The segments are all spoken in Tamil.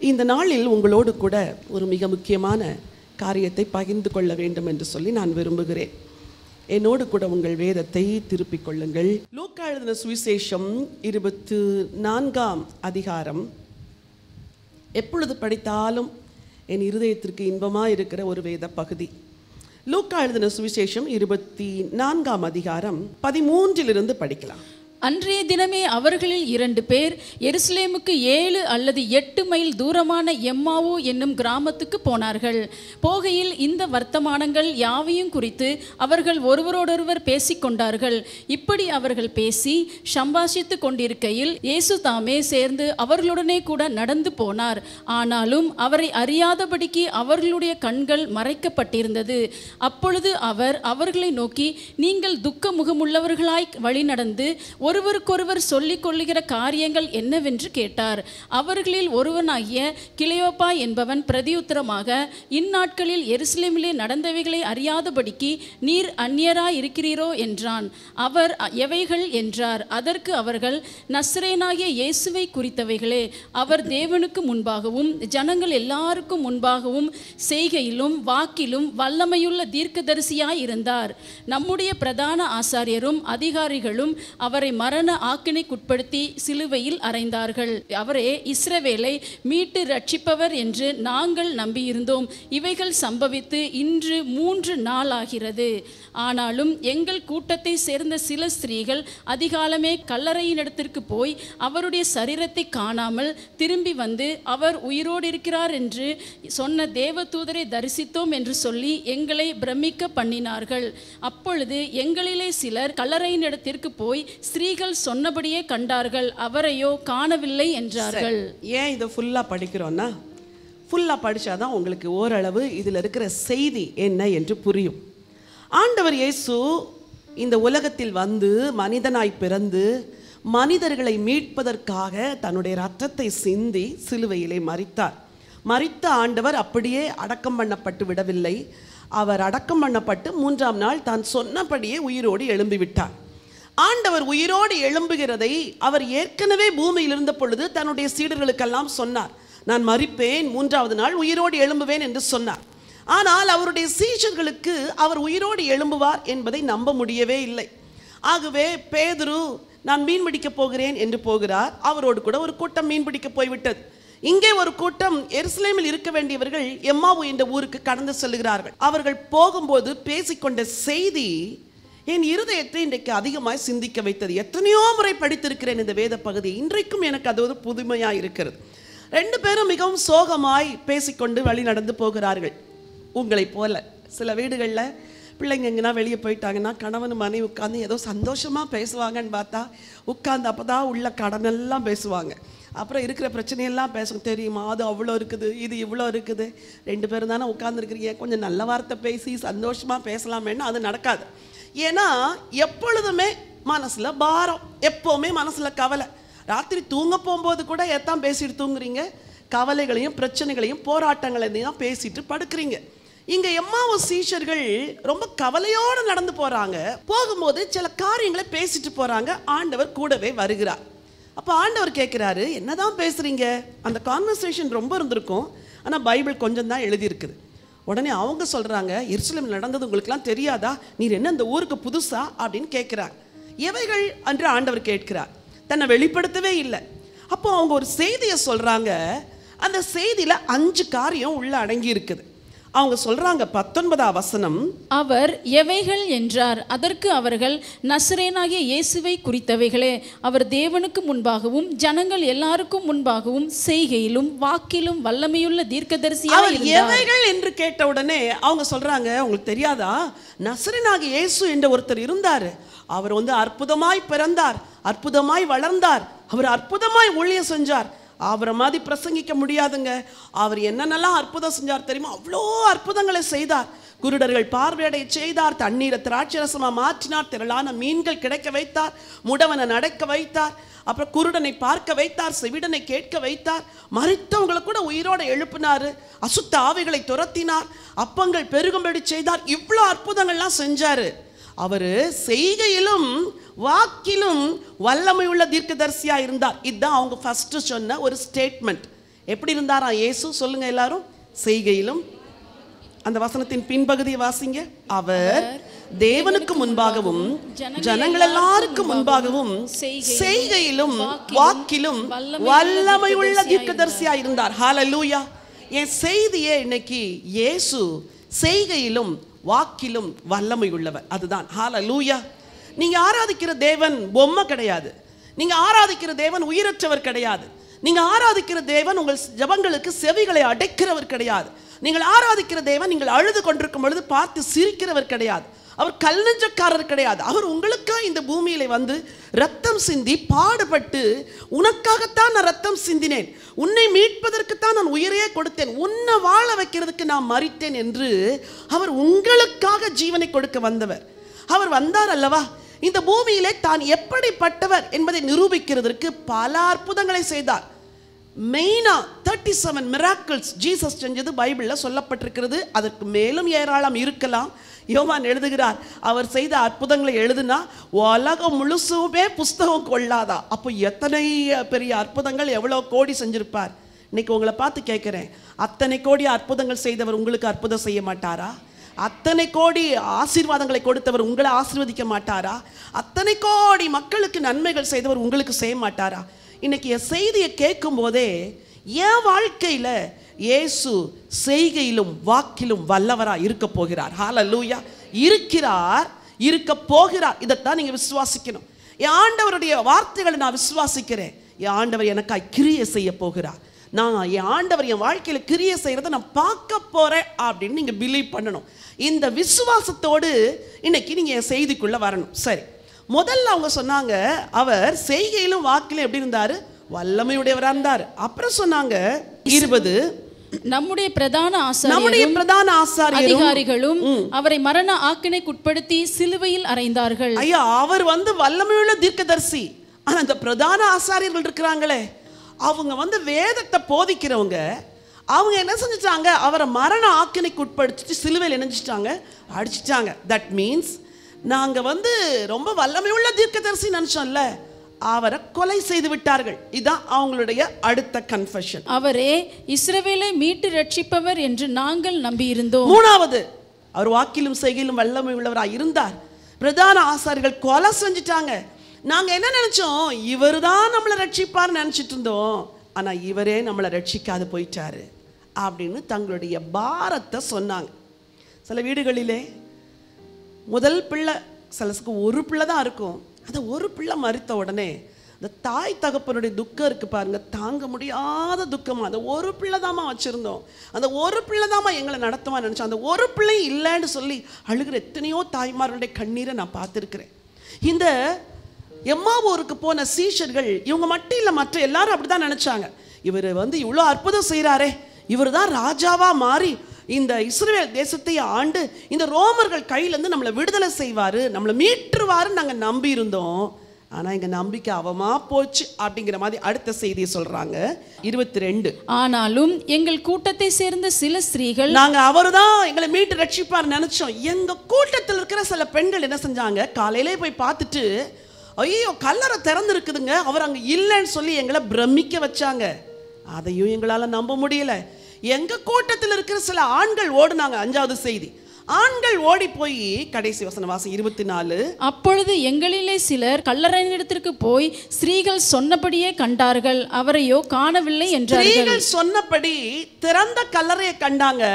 இந்த நாளில் உங்களோடு கூட ஒரு மிக முக்கியமான காரியத்தை பகிர்ந்து கொள்ள வேண்டும் என்று சொல்லி நான் விரும்புகிறேன். என்னோடு கூட உங்கள் வேதத்தை திருப்பிக் கொள்ளுங்கள். லூக்கா எழுதின சுவிசேஷம் 24ஆம் அதிகாரம். எப்பொழுது படித்தாலும் என் இருதயத்திற்கு இன்பமாக இருக்கிற ஒரு வேத பகுதி. லூக்கா எழுதின சுவிசேஷம் 24ஆம் அதிகாரம் 13 படிக்கலாம். அன்றைய தினமே அவர்களில் 2 பேர் எருசலேமுக்கு 7 அல்லது 8 மைல் தூரமான எம்மாவு என்னும் கிராமத்துக்கு போனார்கள். போகையில் இந்த வர்த்தமானங்கள் யாவையும் குறித்து அவர்கள் ஒருவரோடொருவர் பேசிக்கொண்டார்கள். இப்படி அவர்கள் பேசி சம்பாஷித்து கொண்டிருக்கையில் இயேசு தாமே சேர்ந்து அவர்களுடனே கூட நடந்து போனார். ஆனாலும் அவரை அறியாதபடிக்கு அவர்களுடைய கண்கள் மறைக்கப்பட்டிருந்தது. அப்பொழுது அவர் அவர்களை நோக்கி, நீங்கள் துக்க முகமுள்ளவர்களாய் வழி நடந்து ஒருவருக்கொருவர் சொல்லிக் கொள்ளுகிற காரியங்கள் என்னவென்று கேட்டார். அவர்களில் ஒருவனாகிய கிளையோப்பா என்பவன் பிரதியுத்தரமாக, இந்நாட்களில் எருசலேமிலே நடந்தவைகளை அறியாதபடிக்கு நீர் அந்நியராய் இருக்கிறீரோ என்றான். அவர் எவைகள் என்றார். அதற்கு அவர்கள், நசரேயனாகிய இயேசுவை குறித்தவைகளே. அவர் தேவனுக்கு முன்பாகவும் ஜனங்கள் எல்லாருக்கும் முன்பாகவும் செய்கையிலும் வாக்கிலும் வல்லமையுள்ள தீர்க்கதரிசியாய் இருந்தார். நம்முடைய பிரதான ஆசாரியரும் அதிகாரிகளும் அவரை மரண ஆக்கினைக்குட்படுத்தி சிலுவையில் அறைந்தார்கள். அவரே இஸ்ரவேலை மீட்டு ரட்சிப்பவர் என்று நாங்கள் நம்பியிருந்தோம். இவைகள் சம்பவித்து இன்று 3 நாள் ஆகிறது. ஆனாலும் எங்கள் கூட்டத்தை சேர்ந்த சில ஸ்திரீகள் அதிகாலமே கல்லறையினிடத்திற்கு போய் அவருடைய சரீரத்தை காணாமல் திரும்பி வந்து, அவர் உயிரோடு இருக்கிறார் என்று சொன்ன தேவதூதரை தரிசித்தோம் என்று சொல்லி எங்களை பிரமிக்க பண்ணினார்கள். அப்பொழுது எங்களிலே சிலர் கல்லறையினிடத்திற்கு போய் ஸ்திரீகள் சொன்னபடியே கண்டார்கள், அவரையோ காணவில்லை என்றார்கள். ஏன் இதை ஃபுல்லாக படிக்கிறோன்னா, ஃபுல்லாக படித்தாதான் உங்களுக்கு ஓரளவு இதில் இருக்கிற செய்தி என்ன என்று புரியும். ஆண்டவர் இயேசு இந்த உலகத்தில் வந்து மனிதனாய் பிறந்து மனிதர்களை மீட்பதற்காக தன்னுடைய இரத்தத்தை சிந்தி சிலுவையிலே மரித்தார். மரித்த ஆண்டவர் அப்படியே அடக்கம் பண்ணப்பட்டு விடவில்லை. அவர் அடக்கம் பண்ணப்பட்டு 3ஆம் நாள் தான் சொன்னபடியே உயிரோடு எழும்பிவிட்டார். ஆண்டவர் உயிரோடு எழும்புகிறதை அவர் ஏற்கனவே பூமியில் இருந்த பொழுது தன்னுடைய சீடர்களுக்கெல்லாம் சொன்னார். நான் மரிப்பேன், 3ஆவது நாள் உயிரோடு எழும்புவேன் என்று சொன்னார். ஆனால் அவருடைய சீஷர்களுக்கு அவர் உயிரோடு எழும்புவார் என்பதை நம்ப முடியவே இல்லை. ஆகவே பேதுரு, நான் மீன் பிடிக்க போகிறேன் என்று போகிறார். அவரோடு கூட ஒரு கூட்டம் மீன் பிடிக்க போய்விட்டது. இங்கே ஒரு கூட்டம் எருசலேமில் இருக்க வேண்டியவர்கள் எம்மாவு என்ற ஊருக்கு கடந்து செல்கிறார்கள். அவர்கள் போகும்போது பேசிக்கொண்ட செய்தி என் இருதயத்தை இன்றைக்கு அதிகமாய் சிந்திக்க வைத்தது. எத்தனையோ முறை படித்திருக்கிறேன் இந்த வேத பகுதி. இன்றைக்கும் எனக்கு அது ஒரு புதுமையாக இருக்கிறது. 2 பேரும் மிகவும் சோகமாய் பேசிக்கொண்டு வழி நடந்து போகிறார்கள். உங்களை போல சில வீடுகளில் பிள்ளைங்க எங்கன்னா வெளியே போயிட்டாங்கன்னா கணவன் மனைவி உட்காந்து ஏதோ சந்தோஷமாக பேசுவாங்கன்னு பார்த்தா உட்காந்து அப்போ தான் உள்ள கடனெல்லாம் பேசுவாங்க. அப்புறம் இருக்கிற பிரச்சனையெல்லாம் பேசும். தெரியுமா, அது அவ்வளோ இருக்குது, இது இவ்வளோ இருக்குது. 2 பேரும் தானே உட்காந்துருக்கிறீங்க, கொஞ்சம் நல்ல வார்த்தை பேசி சந்தோஷமாக பேசலாமேன்னு அது நடக்காது. ஏன்னா எப்பொழுதுமே மனசில் பாரம், எப்போவுமே மனசில் கவலை. ராத்திரி தூங்க போகும்போது கூட எத்தான் பேசிட்டு தூங்குறீங்க? கவலைகளையும் பிரச்சனைகளையும் போராட்டங்களையும் தான் பேசிட்டு படுக்கிறீங்க. இங்கே எம்மாவு சீஷர்கள் ரொம்ப கவலையோடு நடந்து போகிறாங்க. போகும்போது சில காரியங்களை பேசிட்டு போகிறாங்க. ஆண்டவர் கூடவே வருகிறார். அப்போ ஆண்டவர் கேட்குறாரு, என்னதான் பேசுகிறீங்க? அந்த கான்வர்சேஷன் ரொம்ப இருந்திருக்கும், ஆனால் பைபிள் கொஞ்சம் தான் எழுதியிருக்குது. உடனே அவங்க சொல்கிறாங்க, எருசலேமில் நடந்தது உங்களுக்குலாம் தெரியாதா? நீர் என்ன இந்த ஊருக்கு புதுசா அப்படின்னு கேட்குறார். எவைகள் என்று ஆண்டவர் கேட்கிறார். தன்னை வெளிப்படுத்தவே இல்லை. அப்போ அவங்க ஒரு செய்தியை சொல்கிறாங்க. அந்த செய்தியில் 5 காரியம் உள்ள அடங்கி இருக்குது. அவங்க சொல்றாங்க 19ஆம் வசனம், அவர் எவைகள் என்றார். அதற்கு அவர்கள், நசரேயனாகிய இயேசுவை குறித்தவைகளே. அவர் தேவனுக்கு முன்பாகவும் ஜனங்கள் எல்லாருக்கும் முன்பாகவும் செய்கையிலும் வாக்கிலும் வல்லமையுள்ள தீர்க்கதரிசியாய் இருந்தார். எவைகள் என்று கேட்ட உடனே அவங்க சொல்றாங்க, உங்களுக்கு தெரியாதா, நசரேயனாகிய இயேசு என்ற ஒருத்தர் இருந்தார். அவர் அற்புதமாய் பிறந்தார், அற்புதமாய் வளர்ந்தார், அவர் அற்புதமாய் ஊழியம் செஞ்சார். அவரை மாதிரி பிரசங்கிக்க முடியாதுங்க. அவர் என்னென்னலாம் அற்புதம் செஞ்சார் தெரியுமா? அவ்வளோ அற்புதங்களை செய்தார். குருடர்கள் பார்வையடை செய்தார், தண்ணீரை திராட்சரசமாக மாற்றினார், திரளான மீன்கள் கிடைக்க வைத்தார், முடவனை நடக்க வைத்தார், அப்புறம் குருடனை பார்க்க வைத்தார், செவிடனை கேட்க வைத்தார், மரித்தவங்களை கூட உயிரோடு எழுப்பினார், அசுத்த ஆவிகளை துரத்தினார், அப்பங்கள் பெருகும்படி செய்தார். இவ்வளோ அற்புதங்கள்லாம் செஞ்சார். அவர் செய்கையிலும் வாக்கிலும் வல்லமையுள்ள தீர்க்கதரிசியா இருந்தார். இதுதான் அவங்க ஃபர்ஸ்ட் சொன்ன ஒரு ஸ்டேட்மெண்ட். எப்படி இருந்தாரா இயேசு? சொல்லுங்க எல்லாரும். செய்கையிலும். அந்த வசனத்தின் பின்பகுதியை வாசிங்க. அவர் தேவனுக்கு முன்பாகவும் ஜனங்கள் எல்லாருக்கும் முன்பாகவும் செய்கையிலும் வாக்கிலும் வல்லமை உள்ள தீர்க்கதரிசியா இருந்தார். ஹல்லேலூயா. என் செய்தியே இன்னைக்கு இயேசு செய்கையிலும் வாக்கிலும் வல்லமை உள்ளவர். அதுதான். ஹல்லேலூயா. நீங்க ஆராதிக்கிற தேவன் பொம்மை கிடையாது. நீங்க ஆராதிக்கிற தேவன் உயிரற்றவர் கிடையாது. நீங்க ஆராதிக்கிற தேவன் உங்கள் ஜெபங்களுக்கு செவிகளை அடைக்கிறவர் கிடையாது. நீங்கள் ஆராதிக்கிற தேவன் நீங்கள் அழுது கொண்டிருக்கும் பொழுது பார்த்து சிரிக்கிறவர் கிடையாது. அவர் கல்நெஞ்சக்காரர் கிடையாது. அவர் உங்களுக்காக இந்த பூமியில வந்து ரத்தம் சிந்தி பாடுபட்டு, உனக்காகத்தான் நான் ரத்தம் சிந்தினேன், உன்னை மீட்பதற்குத்தான் நான் உயிரையே கொடுத்தேன், உன்னை வாழ வைக்கிறதுக்கு நான் மரித்தேன் என்று அவர் உங்களுக்காக ஜீவனை கொடுக்க வந்தவர். அவர் வந்தார் அல்லவா? இந்த பூமியிலே தான் எப்படிப்பட்டவர் என்பதை நிரூபிக்கிறதற்கு பல அற்புதங்களை செய்தார். மெயினா 37 மிராக்கிள்ஸ் ஜீசஸ் செஞ்சது பைபிள்ல சொல்லப்பட்டிருக்கிறது. அதற்கு மேலும் ஏராளம் இருக்கலாம். யோவான் எழுதுகிறார், அவர் செய்த அற்புதங்களை எழுதுனா உலகம் முழுசுமே புஸ்தகம் கொள்ளாதா? அப்போ எத்தனை பெரிய அற்புதங்கள், எவ்வளோ கோடி செஞ்சிருப்பார். இன்னைக்கு உங்களை பார்த்து கேட்குறேன், அத்தனை கோடி அற்புதங்கள் செய்தவர் உங்களுக்கு அற்புதம் செய்ய மாட்டாரா? அத்தனை கோடி ஆசீர்வாதங்களை கொடுத்தவர் உங்களை ஆசீர்வதிக்க மாட்டாரா? அத்தனை கோடி மக்களுக்கு நன்மைகள் செய்தவர் உங்களுக்கு செய்ய மாட்டாரா? இன்னைக்கு என் செய்தியை கேட்கும் போதே என் வாழ்க்கையில இயேசு செய்கையிலும் வாக்கிலும் வல்லவரா இருக்க போகிறார். ஹல்லேலூயா. இருக்கிறார், இருக்க போகிறார். இதைத்தான் நீங்க விசுவாசிக்கணும். என் ஆண்டவருடைய வார்த்தைகளை நான் விசுவாசிக்கிறேன். என் ஆண்டவர் எனக்காய் கிரியை செய்ய போகிறார். நான் என் ஆண்டவர் என் வாழ்க்கையில கிரியை செய்யறதை நான் பார்க்க போறேன் அப்படின்னு நீங்க பிலீவ் பண்ணணும். இந்த விசுவாசத்தோடு இன்னைக்கு நீங்க என் செய்திக்குள்ள வரணும். சரி, முதல்ல அவங்க சொன்னாங்க அவர் செய்கையிலும் வாக்கிலும் எப்படி இருந்தாரு? வல்லமையுடையவரா இருந்தார். அப்புறம் சொன்னாங்க 20, நம்முடைய பிரதான ஆசாரியரும் அதிகாரிகளும் அவரை மரண ஆக்கினைக்குட்படுத்தி சிலுவையில் அறைந்தார்கள். ஐயா, அவர் வந்து வல்லமையுள்ள தீர்க்கதரிசி. ஆனா அந்த பிரதான ஆசாரியர்கள் இருக்கிறாங்களே, அவங்க வந்து வேதத்தை போதிக்கிறவங்க, அவங்க என்ன செஞ்சிட்டாங்க? அவரை மரண ஆக்கினைக்குட்படுத்தி சிலுவையில் நினைச்சிட்டாங்க, அடிச்சிட்டாங்க. தட் மீன்ஸ் நாங்க வந்து ரொம்ப வல்லமையுள்ள தீர்க்கதரிசி நினைச்சோம்ல, அவரை கொலை செய்து விட்டார்கள். இதான் அவங்களுடைய அடுத்த கன்ஃபெஷன். அவரே இஸ்ரவேலை மீட்டு ரட்சிப்பவர் என்று நாங்கள் நம்பியிருந்தோம். மூணாவது, அவர் வாக்கிலும் செய்கையிலும் வல்லமை உள்ளவராக இருந்தார். பிரதான ஆசாரிகள் கொலை செஞ்சிட்டாங்க. நாங்க என்ன நினைச்சோம்? இவர் தான் நம்மளை ரட்சிப்பார் நினைச்சிட்டு இருந்தோம். ஆனா இவரே நம்மளை ரட்சிக்காது போயிட்டாரு அப்படின்னு தங்களுடைய பாரத்தை சொன்னாங்க. சில வீடுகளிலே முதல் பிள்ளை, சிலருக்கு ஒரு பிள்ளை தான் இருக்கும். அந்த ஒரு பிள்ளை மரித்த உடனே அந்த தாய் தகப்பனுடைய துக்கம் இருக்கு பாருங்க, தாங்க முடியாத துக்கமா. அந்த ஒரு பிள்ளை தாமா வச்சிருந்தோம், அந்த ஒரு பிள்ளை தாமா எங்களை நடத்துமா நினைச்சோம், அந்த ஒரு பிள்ளை இல்லைன்னு சொல்லி அழுகிற எத்தனையோ தாய்மார்களுடைய கண்ணீரை நான் பார்த்துருக்கிறேன். இந்த எம்மாவூருக்கு போன சீஷர்கள் இவங்க மட்டும் இல்லை, மற்ற எல்லாரும் அப்படிதான் நினைச்சாங்க. இவர் வந்து இவ்வளோ அற்புதம் செய்கிறாரே, இவர் தான் ராஜாவா மாறி இந்த இஸ்ரவேல் தேசத்தை ஆண்டு இந்த ரோமர்கள் கையிலேருந்து நம்மளை விடுதலை செய்வார், நம்மளை மீட்டுருவாருன்னு நாங்கள் நம்பி இருந்தோம். ஆனால் எங்கள் நம்பிக்கை அவமா போச்சு அப்படிங்கிற மாதிரி அடுத்த செய்தியை சொல்றாங்க. 22, ஆனாலும் எங்கள் கூட்டத்தை சேர்ந்த சில ஸ்திரீகள், நாங்கள் அவர் தான் எங்களை மீட்டு ரட்சிப்பார் நினைச்சோம். எங்கள் கூட்டத்தில் இருக்கிற சில பெண்கள் என்ன செஞ்சாங்க? காலையிலே போய் பார்த்துட்டு, ஐயோ கல்லறை திறந்து இருக்குதுங்க, அவர் அங்கே இல்லைன்னு சொல்லி எங்களை பிரமிக்க வச்சாங்க. அதையும் எங்களால் நம்ப முடியல. எங்க கூட்டத்தில் இருக்கிற சில ஆண்கள் ஓடுனாங்க. 5வது செய்தி, ஆண்கள் ஓடி போய் கடைசி வசன வாசி 24, அப்பொழுது எங்களிலே சிலர் கல்லறையிடத்திற்கு போய் ஸ்திரீகள் சொன்னபடியே கண்டார்கள், அவரையோ காணவில்லை என்றார்கள். ஸ்திரீகள் சொன்னபடி திறந்த கல்லறையை கண்டாங்க,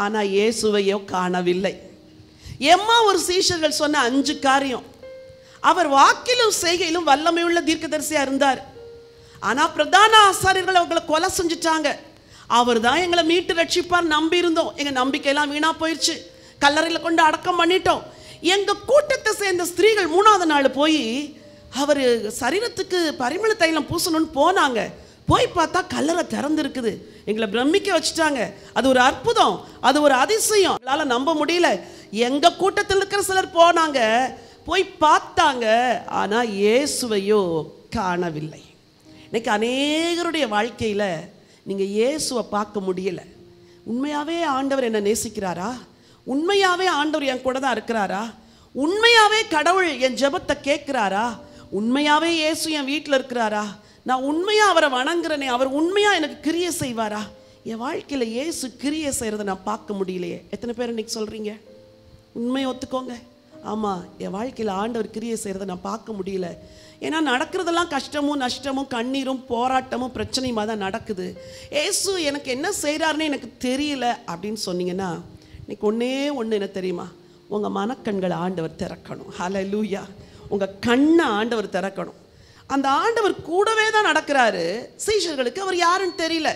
ஆனா இயேசுவையோ காணவில்லை. எம்மா ஒரு சீஷர்கள் சொன்ன 5 காரியம். அவர் வாக்கிலும் செய்கையிலும் வல்லமையுள்ள தீர்க்கதரிசியா இருந்தார். ஆனா பிரதான ஆசாரியர்கள் அவங்களை கொலை செஞ்சுட்டாங்க. அவர் தான் எங்களை மீட்டு ரட்சிப்பார் நம்பி இருந்தோம். எங்க நம்பிக்கையெல்லாம் வீணா போயிடுச்சு, கல்லறையில கொண்டு அடக்கம் பண்ணிட்டோம். எங்க கூட்டத்தை சேர்ந்த ஸ்திரீகள் 3வது நாள் போய் அவர் சரீரத்துக்கு பரிமள தைலம் பூசணும்னு போனாங்க. போய் பார்த்தா கல்லறை திறந்து இருக்குது. எங்களை பிரமிக்க வச்சுட்டாங்க. அது ஒரு அற்புதம், அது ஒரு அதிசயம், எங்களால நம்ப முடியல. எங்க கூட்டத்தில் இருக்கிற சிலர் போனாங்க, போய் பார்த்தாங்க, ஆனா இயேசுவையோ காணவில்லை. இன்னைக்கு அநேகருடைய வாழ்க்கையில நீங்க இயேசுவை பார்க்க முடியல. உண்மையாவே ஆண்டவர் என்ன நேசிக்கிறாரா? உண்மையாவே ஆண்டவர் என் கூட தான் இருக்கிறாரா? உண்மையாவே கடவுள் என் ஜெபத்தை கேட்கிறாரா? உண்மையாவே இயேசு என் வீட்டில் இருக்கிறாரா? நான் உண்மையாக அவரை வணங்குறேனே, அவர் உண்மையாக எனக்கு கிரியை செய்வாரா? என் வாழ்க்கையில் இயேசு கிரியை செய்கிறத நான் பார்க்க முடியலையே. எத்தனை பேர் இன்னைக்கு சொல்கிறீங்க? உண்மையை ஒத்துக்கோங்க. ஆமாம், என் வாழ்க்கையில் ஆண்டவர் கிரியை செய்கிறத நான் பார்க்க முடியல. ஏன்னா நடக்கிறதெல்லாம் கஷ்டமும் நஷ்டமும் கண்ணீரும் போராட்டமும் பிரச்சனையுமா தான் நடக்குது. இயேசு எனக்கு என்ன செய்கிறாருன்னு எனக்கு தெரியல அப்படின்னு சொன்னீங்கன்னா, இன்னைக்கு ஒன்று என்ன தெரியுமா? உங்கள் மனக்கண்களை ஆண்டவர் திறக்கணும். ஹல்லேலூயா. உங்கள் கண்ணை ஆண்டவர் திறக்கணும். அந்த ஆண்டவர் கூடவே தான் நடக்கிறாரு. சீஷர்களுக்கு அவர் யாருன்னு தெரியல.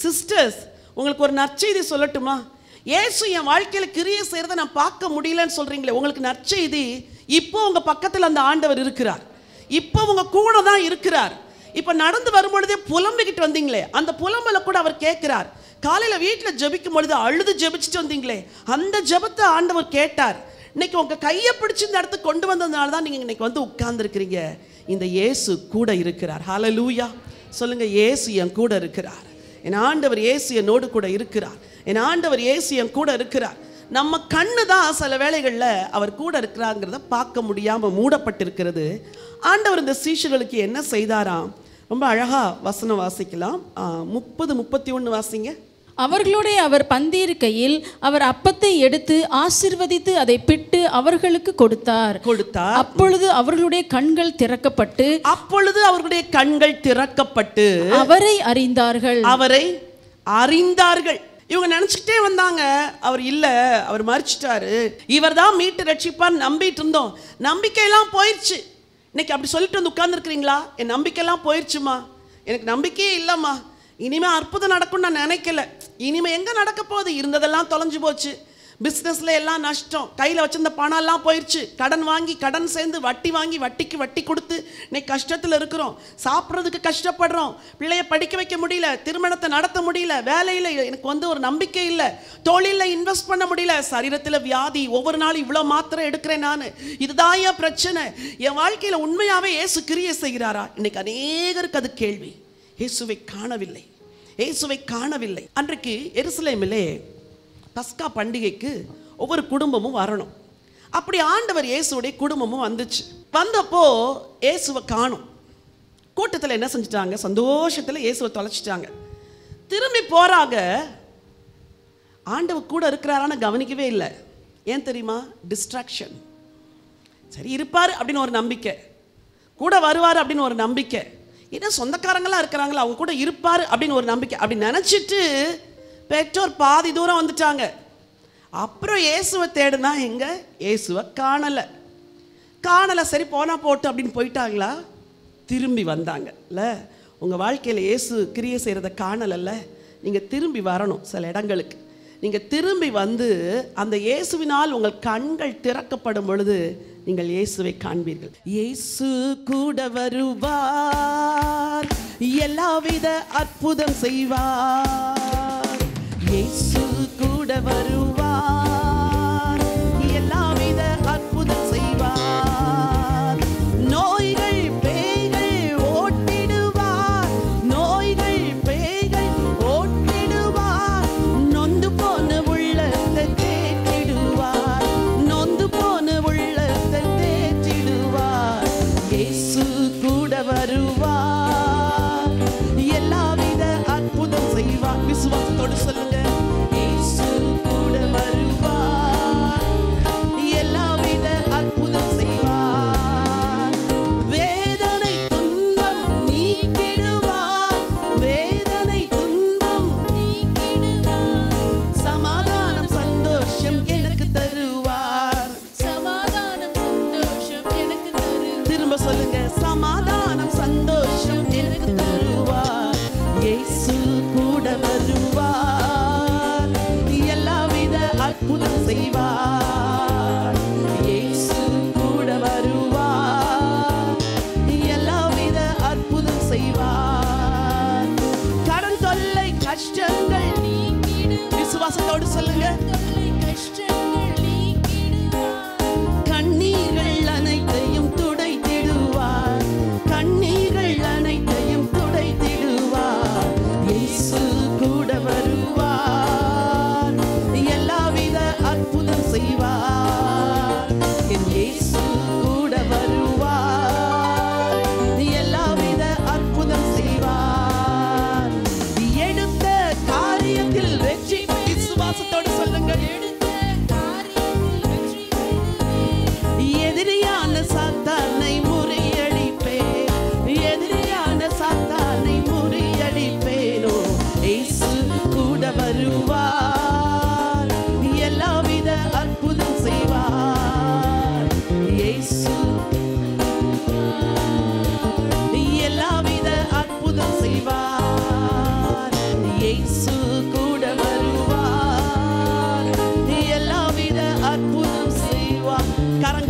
சிஸ்டர்ஸ், உங்களுக்கு ஒரு நற்செய்தி சொல்லட்டுமா? இயேசு என் வாழ்க்கையில் கிரியை செய்கிறத நான் பார்க்க முடியலன்னு சொல்கிறீங்களே, உங்களுக்கு நற்செய்தி, இப்போ உங்கள் பக்கத்தில் அந்த ஆண்டவர் இருக்கிறார். இப்போ உங்கள் கூட தான் இருக்கிறார். இப்போ நடந்து வரும்பொழுதே புலம்பிக்கிட்டு வந்தீங்களே, அந்த புலம்பலை கூட அவர் கேட்குறார். காலையில் வீட்டில் ஜெபிக்கும் பொழுது அழுது ஜெபிச்சுட்டு வந்தீங்களே, அந்த ஜெபத்தை ஆண்டவர் கேட்டார். இன்னைக்கு உங்கள் கையை பிடிச்சி இந்த இடத்துக்கு கொண்டு வந்ததுனால தான் நீங்கள் இன்னைக்கு வந்து உட்கார்ந்துருக்கிறீங்க. இந்த இயேசு கூட இருக்கிறார். ஹல்லேலூயா. சொல்லுங்க, இயேசு என் கூட இருக்கிறார். என் ஆண்டவர் இயேசு என்னோடு கூட இருக்கிறார். என் ஆண்டவர் இயேசு என் கூட இருக்கிறார். நம்ம கண்ணு தான் சில வேளைகளில் அவர் கூட இருக்கிறாங்கிறத பார்க்க முடியாமல் மூடப்பட்டிருக்கிறது. ஆண்டவர் இந்த சீஷர்களுக்கு என்ன செய்தாராம்? ரொம்ப அழகா வசனம் வாசிக்கலாம். 30-31 வாசிங்க. அவர்களோட அவர் பந்தியிருக்கையில் அவர் அப்பத்தை எடுத்து ஆசீர்வதித்து அதை பிட்டு அவர்களுக்கு கொடுத்தார். அப்பொழுது அவர்களுடைய கண்கள் திறக்கப்பட்டு அவரை அறிந்தார்கள். இவங்க நினைச்சுக்கிட்டே வந்தாங்க, அவர் இல்ல, அவர் மரிச்சிட்டாரு, இவர் தான் மீட்டு ரட்சிப்பார் நம்பிட்டு இருந்தோம். நம்பிக்கையெல்லாம் போயிடுச்சு. இன்னைக்கு அப்படி சொல்லிட்டு வந்து உட்கார்ந்துருக்கிறீங்களா? என் நம்பிக்கையெல்லாம் போயிடுச்சுமா, எனக்கு நம்பிக்கையே இல்லைம்மா, இனிமே அற்புதம் நடக்கும்னு நான் நினைக்கல, இனிமே எங்க நடக்க போகுது, இருந்ததெல்லாம் தொலைஞ்சு போச்சு, பிஸ்னஸ்ல எல்லாம் நஷ்டம், கையில் வச்சிருந்த பணம் எல்லாம் போயிடுச்சு, கடன் வாங்கி கடன் சேர்ந்து வட்டி வாங்கி வட்டிக்கு வட்டி கொடுத்து இன்னைக்கு கஷ்டத்தில் இருக்கிறோம், சாப்பிட்றதுக்கு கஷ்டப்படுறோம், பிள்ளைய படிக்க வைக்க முடியல, திருமணத்தை நடத்த முடியல, வேலையில் எனக்கு வந்து ஒரு நம்பிக்கை இல்லை, தொழிலில் இன்வெஸ்ட் பண்ண முடியல, சரீரத்தில் வியாதி, ஒவ்வொரு நாளும் இவ்வளோ மாத்திரை எடுக்கிறேன் நான், இதுதான் என் பிரச்சனை. என் வாழ்க்கையில் உண்மையாகவே இயேசு கிரியை செய்கிறாரா? இன்னைக்கு அநேகருக்கு அது கேள்வி. இயேசுவை காணவில்லை, இயேசுவை காணவில்லை. அன்றைக்கு எருசலேமிலே பஸ்கா பண்டிகைக்கு ஒவ்வொரு குடும்பமும் வரணும். அப்படி ஆண்டவர் இயேசுடைய குடும்பமும் வந்துச்சு. வந்தப்போ இயேசுவை காணும். கூட்டத்தில் என்ன செஞ்சிட்டாங்க? சந்தோஷத்தில் இயேசுவை தொலைச்சிட்டாங்க. திரும்பி போறாங்க. ஆண்டவர் கூட இருக்கிறாரான்னு கவனிக்கவே இல்லை. ஏன் தெரியுமா? டிஸ்ட்ராக்ஷன். சரி இருப்பார் அப்படின்னு ஒரு நம்பிக்கை, கூட வருவார் அப்படின்னு ஒரு நம்பிக்கை, ஏன்னா சொந்தக்காரங்களாம் இருக்கிறாங்களா அவங்க கூட இருப்பார் அப்படின்னு ஒரு நம்பிக்கை, அப்படி நினச்சிட்டு பெற்றோர் பாதி தூரம் வந்துட்டாங்க. அப்புறம் இயேசுவை தேடுனா எங்க? இயேசுவை காணலை. சரி போனா போட்டு அப்படின்னு போயிட்டாங்களா? திரும்பி வந்தாங்கல்ல. உங்கள் வாழ்க்கையில் இயேசு கிரியை செய்கிறத காணலைல்ல, நீங்கள் திரும்பி வரணும். சில இடங்களுக்கு நீங்கள் திரும்பி வந்து அந்த இயேசுவினால் உங்கள் கண்கள் திறக்கப்படும் பொழுது நீங்கள் இயேசுவை காண்பீர்கள். இயேசு கூட வருவார், எல்லாவித அற்புதம் செய்வார். இயேசு கூட வருவார், எல்லாவித அற்புதம் செய்வார். நோய்கள் பேய்கள் ஓட்டிடுவார், நோய்கள் பேய்கள் ஓட்டிடுவார். நொந்து போன உள்ளத்தை தேற்றிடுவார், நொந்து போன உள்ளத்தை தேற்றிடுவார். இயேசு கூட வருவார், எல்லாவித அற்புதம் செய்வார். விசுவாசத்தோடு சொல்லுங்க, இயேசு கூட வருவார், எல்லாவித அற்புதம் செய்வார். வேதனை துன்பம் நீக்கிடுவார், வேதனை துன்பம் நீக்கிடுவார். சமாதானம் சந்தோஷம் எனக்கு தருவார், சமாதானம் சந்தோஷம் எனக்கு தருவார். திரும்ப சொல்லுங்க, சமாதானம் சந்தோஷம் எனக்கு தருவார். இயேசு கூட வருவார், எல்லாவித அற்புதம் செய்வார். இயேசு கூட வருவார், எல்லாவித அற்புதம் செய்வார். கடன் தொல்லை கஷ்டங்கள் விசுவாசத்தோடு சொல்லுங்க, கண்ணீர்கள் அனைத்தையும் துடைத்திடுவார், கண்ணீர்கள் அனைத்தையும் துடைத்திடுவார். இயேசு கூட வருவார், எல்லாவித அற்புதம் செய்வார். என் இயேசு கூட வருவார், எல்லாவித அற்புதம் செய்வார்.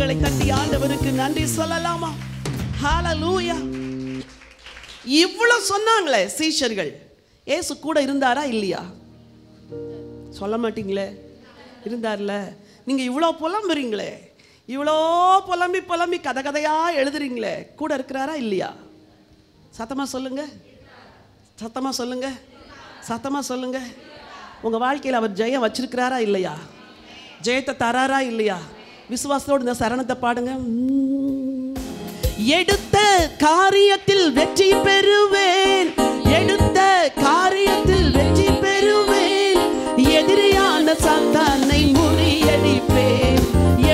கைகளை தட்டி ஆண்டவருக்கு நன்றி சொல்லலாமா? ஹalleluya. இவ்வளவு சொன்னாங்களே சீஷர்கள், இயேசு கூட இருந்தாரா இல்லையா? சொல்ல மாட்டீங்களே. இருந்தார்ல. நீங்க இவ்வளோ புலம்புறீங்களே, இவ்வளோ புலம்பி புலம்பி கதை கதையா எழுதுறீங்களே, கூட இருக்கிறாரா இல்லையா? சத்தமா சொல்லுங்க, சத்தமா சொல்லுங்க, சத்தமா சொல்லுங்க. உங்க வாழ்க்கையில் அவர் ஜெயம் வச்சிருக்கிறாரா இல்லையா? ஜெயத்தை தராரா இல்லையா? விசுவாசத்தோடு இந்த சரணத்தை பாடுங்க. எடுத்த காரியத்தில் வெற்றி பெறுவேன், எடுத்த காரியத்தில் வெற்றி பெறுவேன், எதிரியான சாத்தானை முறியடிப்பேன்,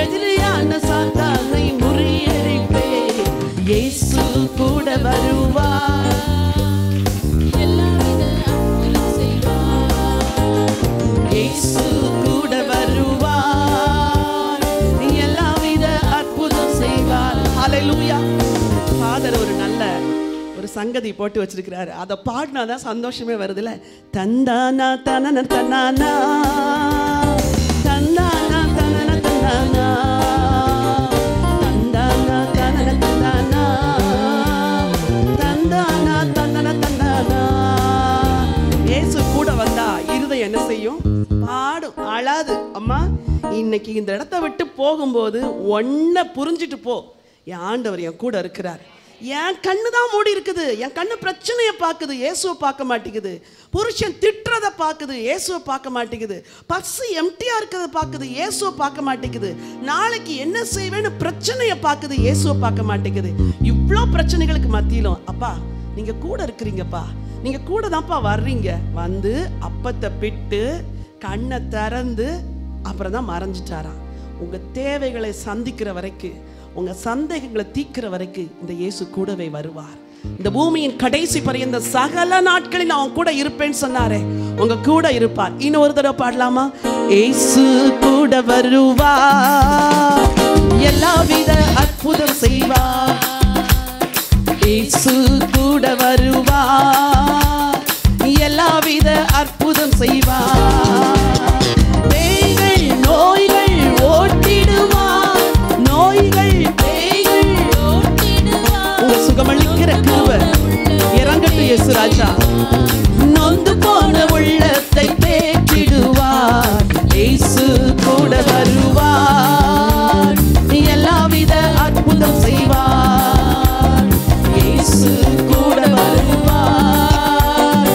எதிரியான சாத்தானை முறியடிப்பேன். இயேசு கூட வருவார், இயேசு கூட வருவார், எல்லாவித அற்புதம் செய்வார். ஹalleluya. ஃபாதர் ஒரு நல்ல ஒரு சங்கதி போட்டு வச்சிருக்கிறாரு, அதை பாடினாதான் சந்தோஷமே வருதுல. தந்தானா தனன தன்னானா, தந்தானா தனன தன்னானா, தந்தானா தனன தன்னானா, தந்தானா தனன தன்னானா. இயேசு கூட வந்தா இருதயம் என்ன செய்யும்? பாடும், அழாது. அம்மா இன்னைக்கு இந்த இடத்த விட்டு போகும்போது ஒன்ன புரிஞ்சிட்டு போ, என் ஆண்டவர் என் கூட இருக்கிறார். என் கண்ணு தான் மூடி இருக்குது, என் கண்ணு பிரச்சனையை பார்க்குது, இயேசுவை பார்க்க மாட்டேங்குது. புருஷன் திட்டுறதை பார்க்குது, இயேசுவை பார்க்க மாட்டேங்குது. பர்ஸு எம்டியா இருக்கிறத பார்க்குது, இயேசுவை பார்க்க மாட்டேங்குது. நாளைக்கு என்ன செய்வேன்னு பிரச்சனையை பார்க்குது, இயேசுவை பார்க்க மாட்டேங்குது. இவ்வளோ பிரச்சனைகளுக்கு மத்தியிலும் அப்பா நீங்க கூட இருக்கிறீங்கப்பா, நீங்க கூட தான்ப்பா வர்றீங்க. வந்து அப்பத்தை பிட்டு கண்ணை திறந்து அப்புறம் தான் மறைஞ்சிட்டாராம். உங்க தேவைகளை சந்திக்கிற வரைக்கும், உங்க சந்தேகங்களை தீர்க்கிற வரைக்கும் இந்த இயேசு கூடவே வருவார். இந்த பூமியின் கடைசி பரியந்த சகல நாட்களில் நான் கூட இருப்பேன்னு சொன்னாரே, உங்க கூட இருப்பார். இன்னொரு தடவை பாடலாமா? இயேசு கூட வருவார், எல்லாவித அற்புதம் செய்வார். இயேசு கூட வருவார், எல்லாவித அற்புதம் செய்வார். பேய்கள் நோய்கள் ஓட்டிடுவார், நோய்கள் பேய்கள் ஓட்டிடுவார். உங்க சுகமளிக்கிற கிருபை இறங்கட்டும் இயேசு ராஜா. நொந்து போன உள்ளத்தை தேற்றிடுவார், இயேசு கூட வருவார், எல்லாவித அற்புதம் செய்வார். இயேசு கூட வருவார்,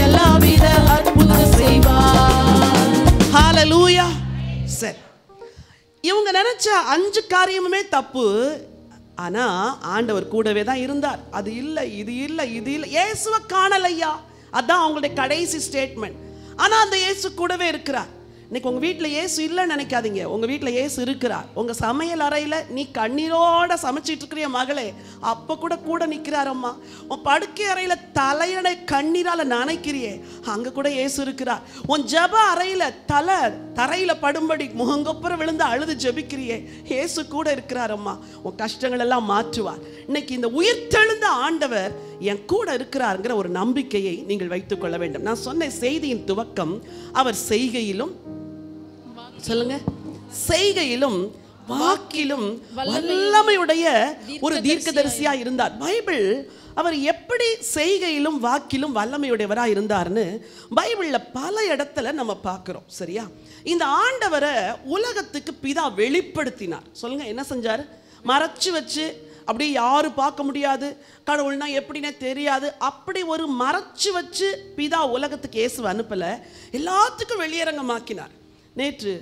எல்லாவித அற்புதம் செய்வார். ஹalleluya. சரி, இவங்க நினைச்ச 5 காரியமுமே தப்பு. ஆனா ஆண்டவர் கூடவே தான் இருந்தார். அது இல்லை, இது இல்லை, இது இல்லை, இயேசுவை காணலையா, அதான் அவங்களுடைய கடைசி ஸ்டேட்மெண்ட். ஆனா அந்த இயேசு கூடவே இருக்கிறார். இன்னைக்கு உங்க வீட்டில் இயேசு இல்லைன்னு நினைக்காதீங்க, உங்க வீட்டில் இயேசு இருக்கிறார். உங்க சமையல் அறையில நீ கண்ணீரோட சமைச்சிட்டு இருக்கிற மகளே, அப்ப கூட கூட நிற்கிறாரம்மா. உன் படுக்கை அறையில தலையணை கண்ணீரால நனைக்கிறியே, அங்க கூட இயேசு இருக்கிறார். உன் ஜப அறையில தரையில படும்படி முகங்கொப்புற விழுந்து அழுது ஜபிக்கிறியே, இயேசு கூட இருக்கிறாரம்மா. உன் கஷ்டங்கள் எல்லாம் மாற்றுவார். இன்னைக்கு இந்த உயிர்த்தெழுந்த ஆண்டவர் என் கூட இருக்கிறாருங்கிற ஒரு நம்பிக்கையை நீங்கள் வைத்துக் கொள்ள வேண்டும். நான் சொன்ன செய்தியின் துவக்கம், அவர் செய்கையிலும், சொல்லுங்க, செய்கையிலும் வாக்கிலும் வல்லமையுடைய ஒரு தீர்க்கதரிசியா இருந்தார். பைபிள் அவர் எப்படி செய்கையிலும் வாக்கிலும் வல்லமையுடையவரா இருந்தார்னு பைபிள்ல பல இடத்துல நம்ம பார்க்கிறோம். சரியா? இந்த ஆண்டவரை உலகத்துக்கு பிதா வெளிப்படுத்தினார். சொல்லுங்க, என்ன செஞ்சார்? மறைச்சு வச்சு அப்படியே யாரும் பார்க்க முடியாது, கடவுள்னா எப்படின்னே தெரியாது, அப்படி ஒரு மறைச்சு வச்சு பிதா உலகத்துக்கு இயேசுவை அனுப்பல, எல்லாத்துக்கும் வெளியரங்கமாக்கினார். நேற்று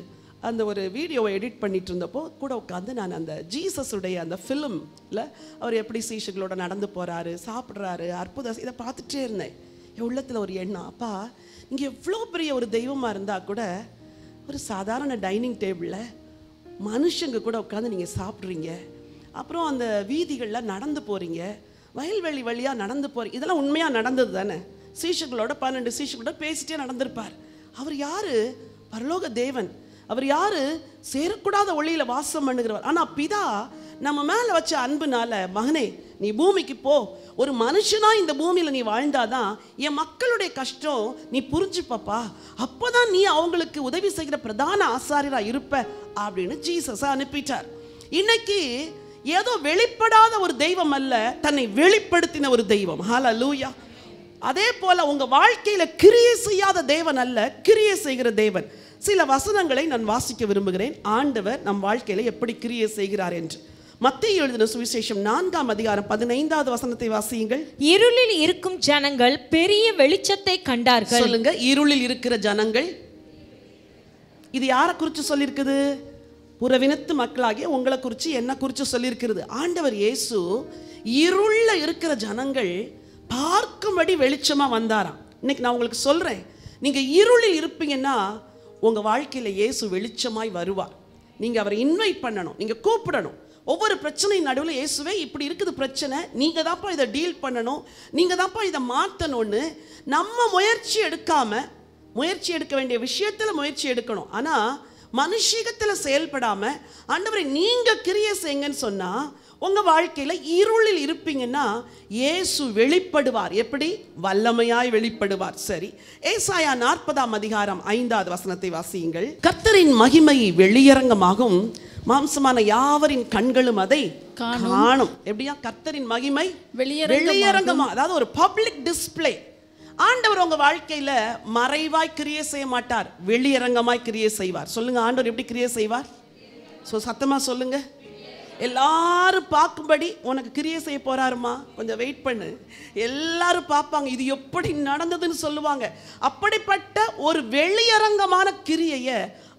அந்த ஒரு வீடியோவை எடிட் பண்ணிட்டு இருந்தப்போ கூட உட்காந்து நான் அந்த ஜீசஸுடைய அந்த ஃபிலிமில் அவர் எப்படி சீஷர்களோட நடந்து போகிறாரு, சாப்பிட்றாரு, அற்புதம், இதை பார்த்துட்டே இருந்தேன். என் உள்ளத்தில் ஒரு எண்ணம், அப்பா இங்கே எவ்வளோ பெரிய ஒரு தெய்வமாக இருந்தால் கூட ஒரு சாதாரண டைனிங் டேபிளில் மனுஷங்க கூட உட்காந்து நீங்கள் சாப்பிட்றீங்க, அப்புறம் அந்த வீதிகளில் நடந்து போகிறீங்க, வயல்வெளி வழியாக நடந்து போகிறீங்க, இதெல்லாம் உண்மையாக நடந்தது தானே? சீஷர்களோட 12 சீஷர்களோட பேசிட்டே நடந்திருப்பார். அவர் யார்? பரலோக தேவன். அவர் யாரு? சேரக்கூடாத ஒளியில வாசம் பண்ணுகிறவர். ஆனா பிதா நம்ம மேல வச்ச அன்புனால, மகனே நீ பூமிக்கு போ, ஒரு மனுஷனா இந்த பூமியில நீ வாழ்ந்தாதான் என் மக்களுடைய கஷ்டம் நீ புரிஞ்சுப்பப்பா, அப்போதான் நீ அவங்களுக்கு உதவி செய்கிற பிரதான ஆசாரியரா இருப்ப அப்படின்னு ஜீசஸை அனுப்பிட்டார். இன்னைக்கு ஏதோ வெளிப்படாத ஒரு தெய்வம் அல்ல, தன்னை வெளிப்படுத்தின ஒரு தெய்வம். ஹல்லேலூயா. அதே போல உங்க வாழ்க்கையில கிரியை செய்யாத தேவன் அல்ல, கிரியை செய்கிற தேவன். சில வசனங்களை நான் வாசிக்க விரும்புகிறேன், ஆண்டவர் நம் வாழ்க்கையில எப்படி கிரியை செய்கிறார் என்று. மத்தேயு எழுதின சுவிசேஷம் 4ஆம் அதிகாரம் 15வது வசனத்தை வாசியுங்கள். இருளில் இருக்கும் ஜனங்கள் பெரிய வெளிச்சத்தை கண்டார்கள். சொல்லுங்க, இருளில் இருக்கிற ஜனங்கள். இது யாரை குறித்து சொல்லியிருக்குது? புறவினத்து மக்களாகிய உங்களை குறித்து, என்ன குறித்து சொல்லியிருக்கிறது? ஆண்டவர் இயேசு இருள்ல இருக்கிற ஜனங்கள் பார்க்கும்படி வெளிச்சமா வந்தாராம். இன்னைக்கு நான் உங்களுக்கு சொல்றேன், நீங்க இருளில் இருப்பீங்கன்னா உங்க வாழ்க்கையில இயேசு வெளிச்சமாய் வருவார். நீங்க அவரை இன்வைட் பண்ணணும், நீங்க கூப்பிடணும். ஒவ்வொரு பிரச்சனை நடுவில் இயேசுவே இப்படி இருக்குது பிரச்சனை, நீங்க தான்ப்பா இதை டீல் பண்ணணும், நீங்க தான்ப்பா இதை மாற்றணும்னு நம்ம முயற்சி எடுக்க வேண்டிய விஷயத்துல முயற்சி எடுக்கணும். ஆனா மனுஷிகத்தில் செயல்படாம ஆண்டவரை நீங்க கிரியை செய்யுங்கன்னு சொன்னா உங்க வாழ்க்கையில இருளில் இருப்பீங்கன்னா இயேசு வெளிப்படுவார். எப்படி? வல்லமையாய் வெளிப்படுவார். சரி, ஏசாயா 40ஆம் அதிகாரம் 5வது வசனத்தை வாசியுங்கள். கர்த்தரின் மகிமை வெளியரங்கமாகும், மாம்சமான யாவரின் கண்களும் அதை காணும். எப்படியா? கர்த்தரின் மகிமை வெளியரங்கமா, அதாவது ஒரு பப்ளிக் டிஸ்பிளே. ஆண்டவர் உங்க வாழ்க்கையில மறைவாய் கிரியை செய்ய மாட்டார், வெளியரங்கமாய் கிரியை செய்வார். சொல்லுங்க, ஆண்டவர் எப்படி கிரியை செய்வார்? சத்தமா சொல்லுங்க. எல்லாரும் பார்க்கும்படி உனக்கு கிரியை செய்ய போறாருமா, கொஞ்சம் வெயிட் பண்ணு, எல்லாரும் பார்ப்பாங்க இது எப்படி நடந்ததுன்னு சொல்லுவாங்க. அப்படிப்பட்ட ஒரு வெளியரங்கமான கிரியையை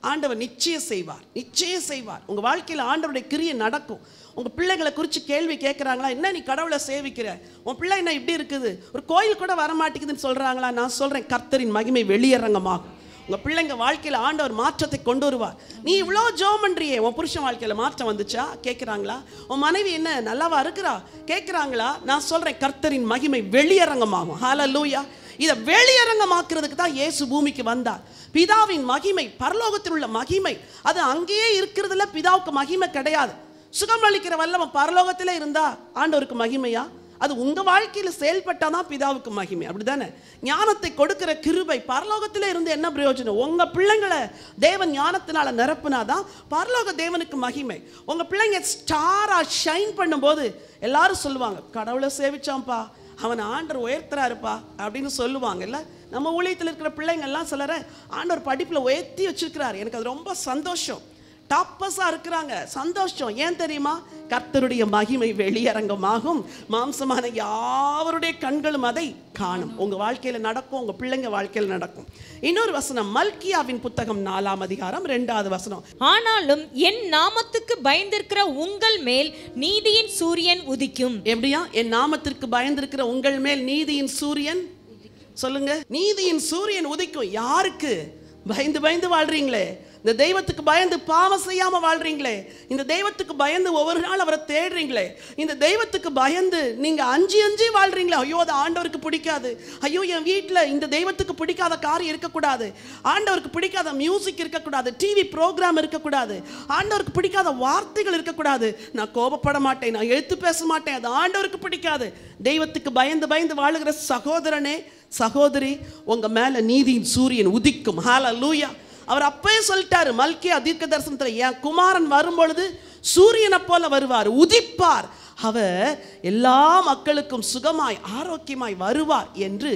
ஆண்டவர் நிச்சயம் செய்வார். உங்க வாழ்க்கையில ஆண்டவருடைய கிரியை நடக்கும். உங்க பிள்ளைகளை குறித்து கேள்வி கேட்குறாங்களா? என்ன நீ கடவுளை சேவிக்கிற, உன் பிள்ளை என்ன இப்படி இருக்குது, ஒரு கோயில் கூட வரமாட்டேங்குதுன்னு சொல்றாங்களா? நான் சொல்றேன், கர்த்தரின் மகிமை வெளியரங்கமாகும். உங்க பிள்ளைங்க வாழ்க்கையில ஆண்டவர் மாற்றத்தை கொண்டு வருவார். நீ இவ்வளோ ஜெபம் பண்றியே, உன் புருஷன் வாழ்க்கையில மாற்றம் வந்துச்சா கேட்குறாங்களா? உன் மனைவி என்ன நல்லாவா இருக்கிறா கேட்குறாங்களா? நான் சொல்றேன், கர்த்தரின் மகிமை வெளியரங்கமாகும். ஹல்லேலூயா. இதை வெளியரங்கமாக்குறதுக்கு தான் இயேசு பூமிக்கு வந்தார். பிதாவின் மகிமை, பரலோகத்தில் உள்ள மகிமை, அது அங்கேயே இருக்கிறதுல பிதாவுக்கு மகிமை கிடையாது. சுகம் அளிக்கிற வல்லவன் பரலோகத்திலே இருந்தா ஆண்டவருக்கு மகிமையா? அது உங்க வாழ்க்கையில செயல்பட்டாதான் பிதாவுக்கு மகிமை. அப்படிதானே? ஞானத்தை கொடுக்கிற கிருபை பரலோகத்திலே இருந்து என்ன பிரயோஜனம்? உங்க பிள்ளைங்களை தேவன் ஞானத்தினால நிரப்புனாதான் பரலோக தேவனுக்கு மகிமை. உங்க பிள்ளைங்க ஸ்டாரா ஷைன் பண்ணும்போது எல்லாரும் சொல்லுவாங்க, கடவுளை சேவிச்சான்ப்பா, அவன் ஆண்டவர் உயர்த்துறாருப்பா அப்படின்னு சொல்லுவாங்க. இல்ல, நம்ம ஊழியத்தில் இருக்கிற பிள்ளைங்க எல்லாம் சிலர ஆண்டவர் படிப்புல உயர்த்தி வச்சிருக்கிறார். எனக்கு அது ரொம்ப சந்தோஷம். டாப்பஸா இருக்கிறாங்க, சந்தோஷம். ஏன் தெரியுமா? கர்த்தருடைய மகிமை வெளியரங்கமாகும், மாம்சமான யாவருடைய கண்களும் அதை காணும். உங்க வாழ்க்கையில நடக்கும், உங்க பிள்ளைங்க வாழ்க்கையில நடக்கும். இன்னொரு வசனம், மல்கியாவின் புத்தகம் 4ஆம் அதிகாரம் 2வது வசனம். ஆனாலும் என் நாமத்துக்கு பயந்திருக்கிற உங்கள் மேல் நீதியின் சூரியன் உதிக்கும். எப்படியா? என் நாமத்திற்கு பயந்திருக்கிற உங்கள் மேல் நீதியின் சூரியன், சொல்லுங்க, நீதியின் சூரியன் உதிக்கும். யாருக்கு? பயந்து வாழ்றீங்களே, இந்த தெய்வத்துக்கு பயந்து பாவம் செய்யாம வாழ்றீங்களே, இந்த தெய்வத்துக்கு பயந்து ஒவ்வொரு நாள் அவரை தேடுறீங்களே, இந்த தெய்வத்துக்கு பயந்து நீங்க அஞ்சி வாழ்றீங்களே, ஐயோ அது ஆண்டவருக்கு பிடிக்காது, ஐயோ என் வீட்டில் இந்த தெய்வத்துக்கு பிடிக்காத காரியம் இருக்கக்கூடாது, ஆண்டவருக்கு பிடிக்காத மியூசிக் இருக்கக்கூடாது, டிவி ப்ரோக்ராம் இருக்கக்கூடாது, ஆண்டவருக்கு பிடிக்காத வார்த்தைகள் இருக்கக்கூடாது, நான் கோபப்பட மாட்டேன், நான் எழுத்து பேச மாட்டேன், அது ஆண்டவருக்கு பிடிக்காது. தெய்வத்துக்கு பயந்து வாழுகிற சகோதரனே சகோதரி, உங்க மேல நீதியின் சூரியன் உதிக்கும். ஹல்லேலூயா. அவர் அப்பயே சொல்லிட்டாரு மல்கியா தீர்க்க தரிசனத்துல, என் குமாரன் வரும்பொழுது சூரியனை போல வருவார், உதிப்பார், அவர் எல்லா மக்களுக்கும் சுகமாய் ஆரோக்கியமாய் வருவார் என்று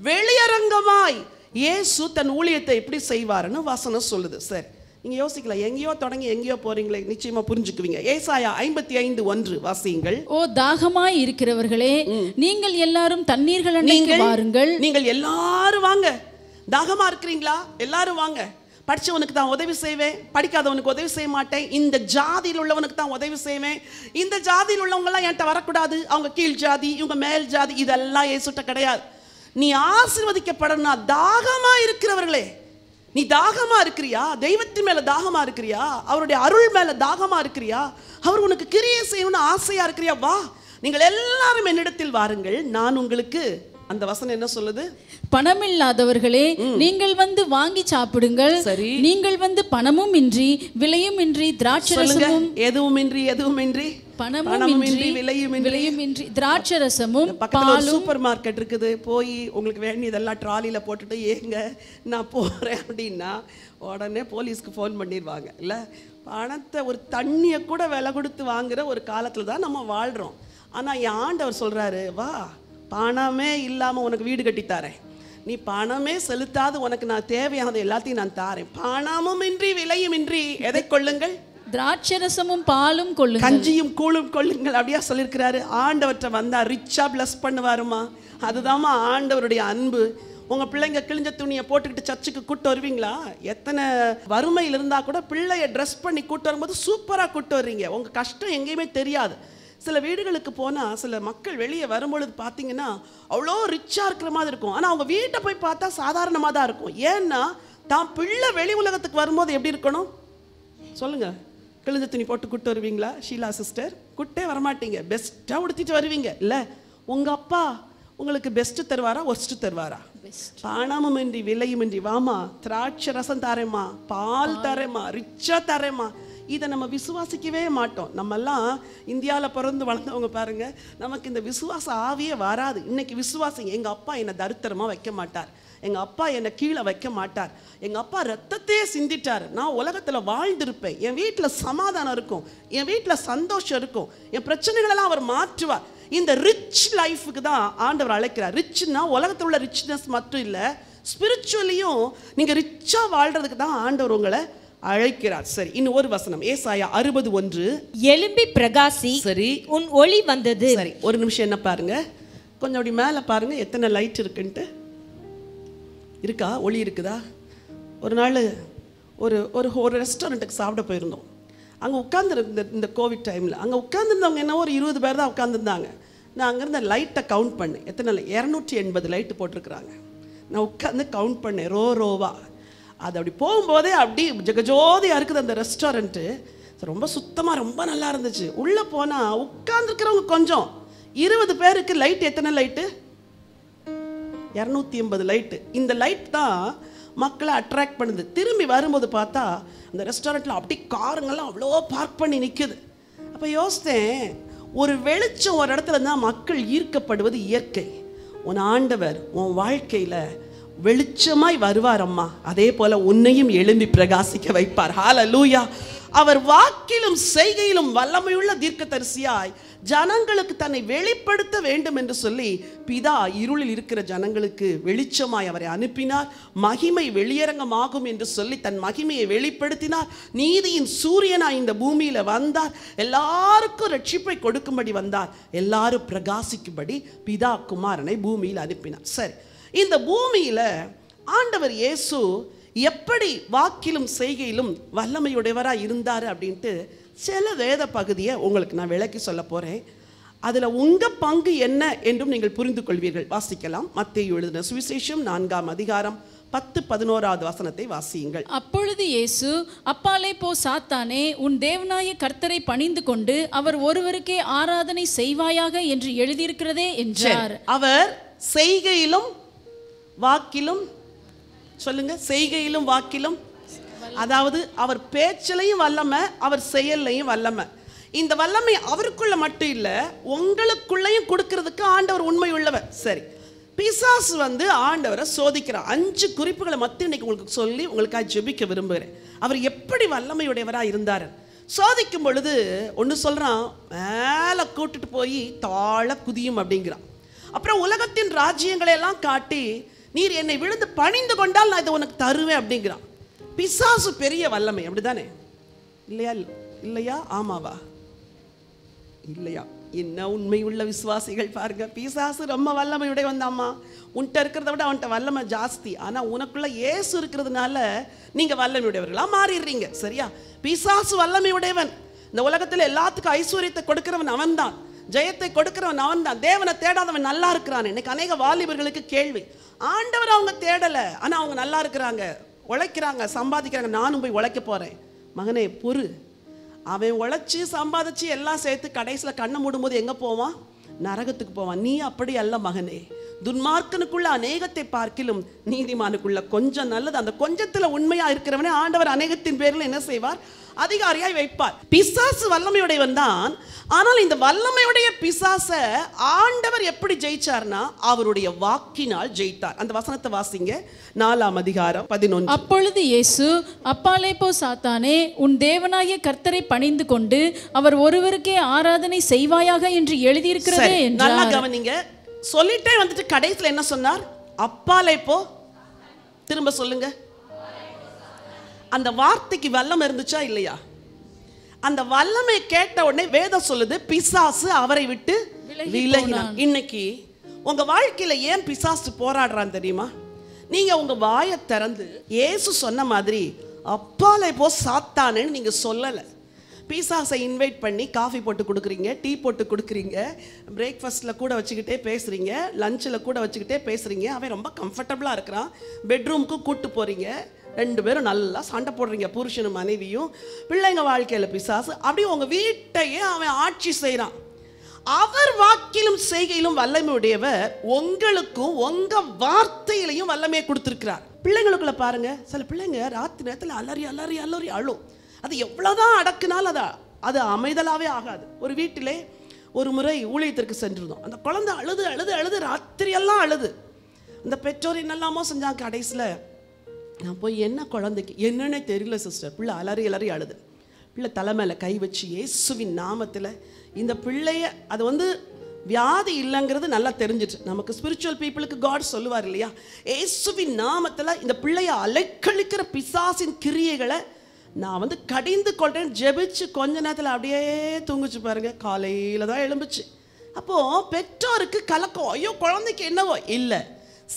வெளியரங்கமாய் இயேசு தன் ஊழியத்தை எப்படி செய்வார்னு வசனம் சொல்லுது. சரி, நீங்க யோசிக்கலாம், எங்கேயோ தொடங்கி எங்கேயோ போறீங்களே, நிச்சயமா புரிஞ்சுக்குவீங்க. ஏசாயா 55:1 வாசியுங்கள். ஓ தாகமாய் இருக்கிறவர்களே, நீங்கள் எல்லாரும் தண்ணீர்கள் அண்டைக்கு வாருங்கள். நீங்கள் எல்லாரும் வாங்க. தாகமா இருக்கிறீங்களா? எல்லாரும் வாங்க. படிச்சவனுக்கு தான் உதவி செய்வேன், படிக்காதவனுக்கு உதவி செய்ய மாட்டேன், இந்த ஜாதியில் உள்ளவனுக்கு தான் உதவி செய்வேன், இந்த ஜாதியில் உள்ளவங்கலாம் என்கிட்ட வரக்கூடாது, அவங்க கீழ் ஜாதி இவங்க மேல் ஜாதி, இதெல்லாம் இயேசுட்ட கிடையாது. நீ ஆசீர்வதிக்கப்படணும்னா தாகமா இருக்கிறவர்களே, நீ தாகமா இருக்கிறியா? தெய்வத்தின் மேல தாகமா இருக்கிறியா? அவருடைய அருள் மேல தாகமா இருக்கிறியா? அவர் உனக்கு கிரியை செய்யணும்னு ஆசையா இருக்கிறியா? வா, நீங்கள் எல்லாரும் என்னிடத்தில் வாருங்கள், நான் உங்களுக்கு அந்த வசனம் என்ன சொல்லுது? பணமில்லாதவர்களே நீங்கள் வந்து வாங்கி சாப்பிடுங்கள். சரி. நீங்கள் வந்து பணமும் இன்றி விலையும் இன்றி திராட்சரசமும் எதுவுமின்றி பணமுமின்றி விலையுமின்றி திராட்சரசமும் பக்கத்துல ஒரு சூப்பர் மார்க்கெட் இருக்குது. போய் உங்களுக்கு வேண்டியதெல்லாம் ட்ராலியில போட்டுட்டு ஏங்க நான் போறேன் அப்படின்னா உடனே போலீஸ்க்கு ஃபோன் பண்ணிடுவாங்க. இல்லை, பணத்தை ஒரு தண்ணியை கூட விலை கொடுத்து வாங்குற ஒரு காலத்துல தான் நம்ம வாழ்றோம். ஆனா என் ஆண்டவர் சொல்றாரு, வா பணமே இல்லாம உனக்கு வீடு கட்டி தரேன், நீ பணமே செலுத்தாது உனக்கு நான் தேவையானது எல்லாத்தையும் நான் தாரேன். பணமும் இன்றி விலையும் இன்றி எதை கொள்ளுங்கள்? திராட்சரசமும் பாலும் கொள்ளுங்கள், கஞ்சியும் கூழும் கொள்ளுங்கள். அப்படியா சொல்லியிருக்கிறாரு. ஆண்டவர்கிட்ட வந்தா ரிச்சா பிளஸ் பண்ணுவாருமா. அதுதாம்மா ஆண்டவருடைய அன்பு. உங்க பிள்ளைங்க கிழிஞ்ச துணியை போட்டுக்கிட்டு சர்ச்சுக்கு கூட்டு வருவீங்களா? எத்தனை வறுமையில் இருந்தா கூட பிள்ளைய ட்ரெஸ் பண்ணி கூட்டு வரும்போது சூப்பரா கூட்டு வர்றீங்க. உங்க கஷ்டம் எங்கேயுமே தெரியாது. சில வீடுகளுக்கு போனால் சில மக்கள் வெளியே வரும்பொழுது பார்த்தீங்கன்னா அவ்வளோ ரிச்சாக இருக்கிற மாதிரி இருக்கும். ஆனால் அவங்க வீட்டை போய் பார்த்தா சாதாரணமாக தான் இருக்கும். ஏன்னா தான் பிள்ளை வெளி உலகத்துக்கு வரும்போது எப்படி இருக்கணும் சொல்லுங்க? கிழிஞ்ச துணி போட்டு கூட்டு வருவீங்களா ஷீலா சிஸ்டர்? கூட்டே வரமாட்டீங்க, பெஸ்ட்டாக உடுத்திட்டு வருவீங்க. இல்லை, உங்கள் அப்பா உங்களுக்கு பெஸ்ட்டு தருவாரா ஒஸ்ட்டு தருவாரா? பணமும் இன்றி விலையும் இன்றி வாமா, திராட்சை ரசம் தரேம்மா, பால் தரேம்மா, ரிச்சா தரேம்மா. இதை நம்ம விசுவாசிக்கவே மாட்டோம். நம்மெல்லாம் இந்தியாவில் பிறந்து வளர்ந்தவங்க பாருங்க, நமக்கு இந்த விசுவாச ஆவியே வராது. இன்னைக்கு விசுவாசிங்க, எங்கள் அப்பா என்னை தரித்திரமாக வைக்க மாட்டார், எங்கள் அப்பா என்னை கீழே வைக்க மாட்டார், எங்கள் அப்பா ரத்தத்தையே சிந்திட்டார், நான் உலகத்தில் வாழ்ந்திருப்பேன், என் வீட்டில் சமாதானம் இருக்கும், என் வீட்டில் சந்தோஷம் இருக்கும், என் பிரச்சனைகளெல்லாம் அவர் மாற்றுவார். இந்த ரிச் லைஃபுக்கு தான் ஆண்டவர் அழைக்கிறார். ரிச்னா உலகத்தில் உள்ள ரிச்னஸ் மட்டும் இல்லை, ஸ்பிரிச்சுவலியும் நீங்கள் ரிச்சாக வாழ்றதுக்கு தான் ஆண்டவர் உங்களை அழைக்கிறார். சரி, இன்னும் ஒரு வசனம், ஏசாயா 60:1. எழும்பி பிரகாசி, சரி, உன் ஒளி வந்தது. சரி, ஒரு நிமிஷம் என்ன பாருங்க, கொஞ்சம் அப்படி மேலே பாருங்க, எத்தனை லைட் இருக்குன்ட்டு. இருக்கா? ஒளி இருக்குதா? ஒரு நாள் ஒரு ஒரு ரெஸ்டாரண்ட்டுக்கு சாப்பிட போயிருந்தோம். அங்கே உட்காந்துருந்த இந்த கோவிட் டைமில் அங்கே உட்காந்துருந்தவங்க என்ன ஒரு 20 பேர் தான் உட்காந்துருந்தாங்க. நான் அங்கேருந்த லைட்டை கவுண்ட் பண்ணேன். எத்தனை 280 லைட்டு போட்டிருக்கிறாங்க. நான் உட்காந்து கவுண்ட் பண்ணேன் ரோவா. அது அப்படி போகும்போதே அப்படி ஜெகஜோதியாக இருக்குது அந்த ரெஸ்டாரண்ட்டு. ரொம்ப சுத்தமாக ரொம்ப நல்லா இருந்துச்சு. உள்ளே போனால் உட்காந்துருக்கிறவங்க கொஞ்சம் 20 பேருக்கு லைட் எத்தனை லைட்டு? 280 லைட்டு. இந்த லைட் தான் மக்களை அட்ராக்ட் பண்ணுது. திரும்பி வரும்போது பார்த்தா அந்த ரெஸ்டாரண்ட்டில் அப்படி காருங்கெல்லாம் அவ்வளோ பார்க் பண்ணி நிற்குது. அப்போ யோசித்தேன், ஒரு வெளிச்சம் ஒரு இடத்துல தான் மக்கள் ஈர்க்கப்படுவது இயற்கை. உன் ஆண்டவர் உன் வாழ்க்கையில் வெளிச்சமாய் வருவார் அம்மா. அதே போல உன்னையும் எழும்பி பிரகாசிக்க வைப்பார். ஹல்லேலூயா. அவர் வாக்கிலும் செய்கையிலும் வல்லமையுள்ள தீர்க்கதரிசியாய் ஜனங்களுக்கு தன்னை வெளிப்படுத்த வேண்டும் என்று சொல்லி பிதா இருளில் இருக்கிற ஜனங்களுக்கு வெளிச்சமாய் அவரை அனுப்பினார். மகிமை வெளியரங்கமாகும் என்று சொல்லி தன் மகிமையை வெளிப்படுத்தினார். நீதியின் சூரியனாய் இந்த பூமியில வந்தார். எல்லாருக்கும் ரட்சிப்பை கொடுக்கும்படி வந்தார். எல்லாரும் பிரகாசிக்கும்படி பிதா குமாரனை பூமியில் அனுப்பினார். சரி, இந்த பூமியில ஆண்டவர் இயேசு எப்படி வாக்கிலும் செய்கையிலும் வல்லமையுடையவராக இருந்தார் அப்படின்ட்டு சில வேத பகுதியை உங்களுக்கு நான் விளக்கி சொல்ல போகிறேன். அதில் உங்கள் பங்கு என்ன என்றும் நீங்கள் புரிந்து கொள்வீர்கள். வாசிக்கலாம். மத்தேயு எழுதின சுவிசேஷம் 4ஆம் அதிகாரம் 10-11 வசனத்தை வாசியுங்கள். அப்பொழுது இயேசு, அப்பாலே போ சாத்தானே, உன் தேவனாய கர்த்தரை பணிந்து கொண்டு அவர் ஒருவருக்கே ஆராதனை செய்வாயாக என்று எழுதியிருக்கிறதே என்றார். அவர் செய்கையிலும் வாக்கிலும், சொல்லுங்க, செய்கையிலும் வாக்கிலும், அதாவது அவர் பேச்சிலையும் வல்லமை, அவர் செயல்லையும் வல்லமை. இந்த வல்லமை அவருக்குள்ள மட்டும் இல்ல, உங்களுக்குள்ளையும் கொடுக்கிறதுக்கு ஆண்டவர் உண்மை உள்ளவர். சரி, பிசாசு ஆண்டவரை சோதிக்கிறார். 5 குறிப்புகளை மட்டும் இன்னைக்கு உங்களுக்கு சொல்லி உங்களுக்காக ஜெபிக்க விரும்புகிறேன். அவர் எப்படி வல்லமையுடையவராக இருந்தார். சோதிக்கும் பொழுது ஒன்று சொல்றான், மேலே கூட்டிட்டு போய் தாழ குதியும் அப்படிங்கிறான். அப்புறம் உலகத்தின் ராஜ்யங்களை எல்லாம் காட்டி, நீர் என்னை விழுந்து பணிந்து கொண்டால் நான் இதை உனக்கு தருவேன் அப்படிங்கிறான். பிசாசு பெரிய வல்லமை, அப்படிதானே? இல்லையா? இல்லையா? ஆமாவா? இல்லையா? என்ன உண்மை உள்ள விசுவாசிகள் பாருங்க, பிசாசு ரொம்ப வல்லமையுடைய வந்தாம்மா. உன்கிட்ட இருக்கிறத விட அவன்கிட்ட வல்லமை ஜாஸ்தி. ஆனால் உனக்குள்ள இயேசு இருக்கிறதுனால நீங்க வல்லமையுடையவர்களா மாறிடுறீங்க. சரியா? பிசாசு வல்லமையுடையவன். இந்த உலகத்தில் எல்லாத்துக்கும் ஐஸ்வர்யத்தை கொடுக்கிறவன் அவன் தான், ஜெயத்தை கொடுக்கிறவன் அவன் தான். தேவனை தேடாதவன் நல்லா இருக்கிறான். இன்னைக்கு அநேக வாலிபர்களுக்கு கேள்வி, ஆண்டவர் அவங்க தேடலை, ஆனால் அவங்க நல்லா இருக்கிறாங்க, உழைக்கிறாங்க, சம்பாதிக்கிறாங்க. நானும் போய் உழைக்க போறேன். மகனே பொறு, அவன் உழைச்சி சம்பாதிச்சு எல்லாம் சேர்த்து கடைசியில் கண்ணை மூடும்போது எங்கே போவான்? நரகத்துக்கு போவான். நீ அப்படி அல்ல மகனே. துன்மார்க்கனுக்குள்ள அநேகத்தை பார்க்கிலும் நீதிமானுக்குள்ள கொஞ்சம் நல்லது. அந்த கொஞ்சத்துல உண்மையா இருக்கிறவனே ஆண்டவர் அநேகத்தின் பேரில் என்ன செய்வார்? அதிகாரியாய் வைப்பார். பிசாசு வல்லமையுடையவன் தான். ஆனால் இந்த வல்லமையுடைய பிசாச ஆண்டவர் எப்படி ஜெயிச்சார்னா அவருடைய வாக்கினால் ஜெயித்தார். அந்த வசனத்தை வாசிங்க, 4ஆம் அதிகாரம் 11. அப்பொழுது இயேசு, அப்பாலே போ சாத்தானே, உன் தேவனாகிய கர்த்தரை பணிந்து கொண்டு அவர் ஒருவருக்கே ஆராதனை செய்வாயாக என்று எழுதியிருக்கிறதே என்றார். நல்லா கவனிங்க. சொல்லிட்டே வந்துட்டு கடைசியில் என்ன சொன்னார்? அப்பாலே போ. திரும்ப சொல்லுங்க. அந்த வார்த்தைக்கு வல்லமை இருந்துச்சா இல்லையா? அந்த வல்லமை கேட்ட உடனே வேதம் சொல்லுது பிசாசு அவரை விட்டு விலகினான். இன்னைக்கு உங்க வாழ்க்கையில ஏன் பிசாசு போராடுறான் தெரியுமா? நீங்க உங்க வாயை திறந்து இயேசு சொன்ன மாதிரி அப்பாலே போ சாத்தானேன்னு நீங்க சொல்லல. பிசாசை இன்வைட் பண்ணி காஃபி போட்டு கொடுக்குறீங்க, டீ போட்டு கொடுக்குறீங்க, பிரேக்ஃபாஸ்ட்டில் கூட வச்சுக்கிட்டே பேசுகிறீங்க, லஞ்சில் கூட வச்சுக்கிட்டே பேசுகிறீங்க. அவன் ரொம்ப கம்ஃபர்டபுளாக இருக்கிறான். பெட்ரூமுக்கு கூப்பிட்டு போகிறீங்க, 2 பேரும் நல்லா சண்டை போடுறீங்க, புருஷனும் மனைவியும். பிள்ளைங்க வாழ்க்கையில் பிசாசு. அப்படியே உங்கள் வீட்டையே அவன் ஆட்சி செய்கிறான். அவர் வாக்கிலும் செய்கையிலும் வல்லமை உடையவர், உங்களுக்கும் உங்கள் வார்த்தையிலையும் வல்லமையை கொடுத்துருக்கிறார். பிள்ளைங்களுக்குள்ள பாருங்க, சில பிள்ளைங்க ராத்திரி நேரத்தில் அலறி அலறி அலறி அழும். அது எவ்வளோதான் அடக்குனாலும் அது அமைதலாகவே ஆகாது. ஒரு வீட்டிலே ஒரு முறை ஊழியத்திற்கு சென்றிருந்தோம். அந்த குழந்தை அழுது அழுது அழுது ராத்திரியெல்லாம் அழுது. அந்த பெற்றோர் என்னெல்லாமோ செஞ்சாங்க. கடைசியில் நான் போய் என்ன குழந்தைக்கு என்னன்னே தெரியல சிஸ்டர், பிள்ளை அலறி அலறி அழுது. பிள்ளை தலைமையில் கை வச்சு இயேசுவின் நாமத்தில் இந்த பிள்ளைய, அது வியாதி இல்லைங்கிறது நல்லா தெரிஞ்சிட்டு, நமக்கு ஸ்பிரிச்சுவல் பீப்புளுக்கு காட் சொல்லுவார் இல்லையா, இயேசுவின் நாமத்தில் இந்த பிள்ளைய அலைக்கழிக்கிற பிசாசின் கிரியைகளை நான் கடிந்து கொள்றேன். ஜெபிச்சு கொஞ்ச நேரத்தில் அப்படியே தூங்குச்சு பாருங்க. காலையில் தான் எழும்புச்சு. அப்போது பெற்றோருக்கு கலக்கம், ஐயோ குழந்தைக்கு என்னவோ இல்லை.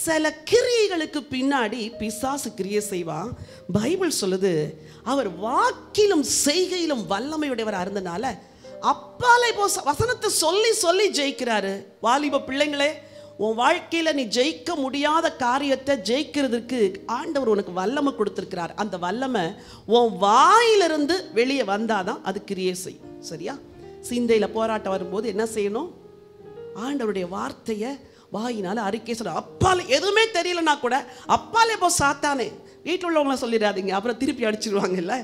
சில கிரியைகளுக்கு பின்னாடி பிசாசு கிரியை செய்வான். பைபிள் சொல்லுது அவர் வாக்கிலும் செய்கையிலும் வல்லமையுடையவராக இருந்தனால அப்பாலே போ வசனத்தை சொல்லி சொல்லி ஜெயிக்கிறாரு. வாலிப பிள்ளைங்களே, உன் வாழ்க்கையில் நீ ஜெயிக்க முடியாத காரியத்தை ஜெயிக்கிறதுக்கு ஆண்டவர் உனக்கு வல்லமை கொடுத்துருக்கிறார். அந்த வல்லமை உன் வாயிலிருந்து வெளியே வந்தாதான் அது கிரியை செய்யும். சரியா? சிந்தையில் போராட்டம் வரும்போது என்ன செய்யணும்? ஆண்டவருடைய வார்த்தையை வாயினால அறிக்கை சொல்ல. அப்பாலே எதுவுமே தெரியலனா கூட அப்பாலே போ சாத்தானே, வீட்டில் உள்ளவங்கள சொல்லிடாதீங்க, அப்புறம் திருப்பி அடிச்சிருவாங்கல்ல.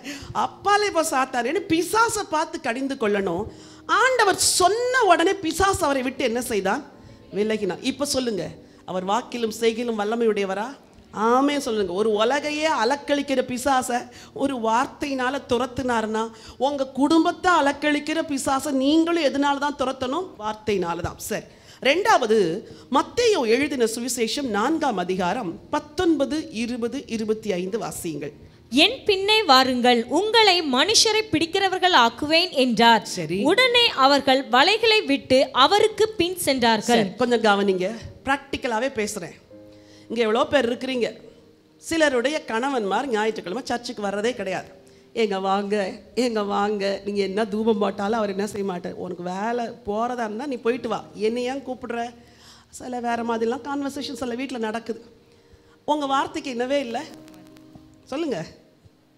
அப்பாலே போ சாத்தானேன்னு பிசாசை பார்த்து கடிந்து கொள்ளணும். ஆண்டவர் சொன்ன உடனே பிசாசு அவரை விட்டு என்ன செய்தான்? விலகினான். இப்போ சொல்லுங்க, அவர் வாக்கிலும் செய்கிலும் வல்லமையுடையவரா? ஆமே சொல்லுங்க. ஒரு உலகையே அலக்களிக்கிற பிசாசை ஒரு வார்த்தையினால துரத்துனாருன்னா, உங்க குடும்பத்தை அலக்களிக்கிற பிசாசை நீங்களும் எதனால தான் துரத்தணும்? வார்த்தையினால தான். சரி, 2வது மத்தேயு எழுதின சுவிசேஷம் 4ஆம் அதிகாரம் 19, 20, 25 வாசியுங்கள். என் பின்னே வாருங்கள், உங்களை மனுஷரை பிடிக்கிறவர்கள் ஆக்குவேன் என்றார். சரி, உடனே அவர்கள் வலைகளை விட்டு அவருக்கு பின் சென்றார்கள். கொஞ்சம் கவனிங்க, பிராக்டிக்கலாவே பேசுறேன். இங்க எவ்வளோ பேர் இருக்கிறீங்க, சிலருடைய கணவன்மார் ஞாயிற்றுக்கிழமை சர்ச்சுக்கு வர்றதே கிடையாது. எங்க வாங்க எங்க வாங்க, நீங்க என்ன தூபம் போட்டாலும் அவர் என்ன செய்ய மாட்டார். உனக்கு வேலை போறதா இருந்தா நீ போயிட்டு வா, என்னை ஏன் கூப்பிடுற? சில வேற மாதிரிலாம் கான்வர்சேஷன் சில வீட்டில் நடக்குது. உங்க வார்த்தைக்கு என்னவே இல்லை சொல்லுங்க.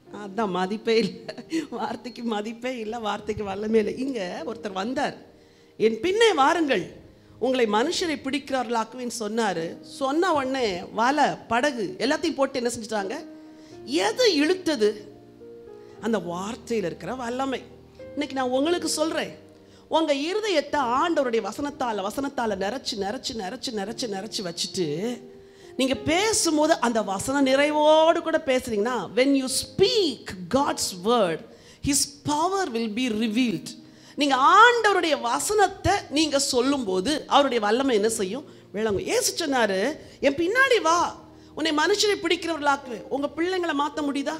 அதான் மதிப்பே இல்லை, வார்த்தைக்கு மதிப்பே இல்லை, வார்த்தைக்கு வல்லமே இல்லை. இங்கே ஒருத்தர் வந்தார், என் பின்னே வாருங்கள் உங்களை மனுஷரை பிடிக்கிறார்களாக்குவேன்னு சொன்னார். சொன்ன உடனே வலை படகு எல்லாத்தையும் போட்டு என்ன செஞ்சுட்டாங்க? எது இழுத்தது? அந்த வார்த்தையில் இருக்கிற வல்லமை. இன்னைக்கு நான் உங்களுக்கு சொல்கிறேன், உங்கள் இருதயத்தை ஆண்டவருடைய வசனத்தால் நிறச்சி நிறச்சி நிறச்சி நிறச்சி நிறச்சி வச்சுட்டு நீங்கள் பேசும்போது அந்த வசன நிறைவோடு கூட பேசுறீங்கன்னா, when you speak God's word, His power will be revealed. நீங்கள் ஆண்டவருடைய வசனத்தை நீங்கள் சொல்லும்போது அவருடைய வல்லமை என்ன செய்யும்? விளங்கும். ஏசு சொன்னார், என் பின்னாடி வா, உன்னை மனுஷரை பிடிக்கிறவர்களாக்குவேன். உங்கள் பிள்ளைங்களை மாற்ற முடியுதா?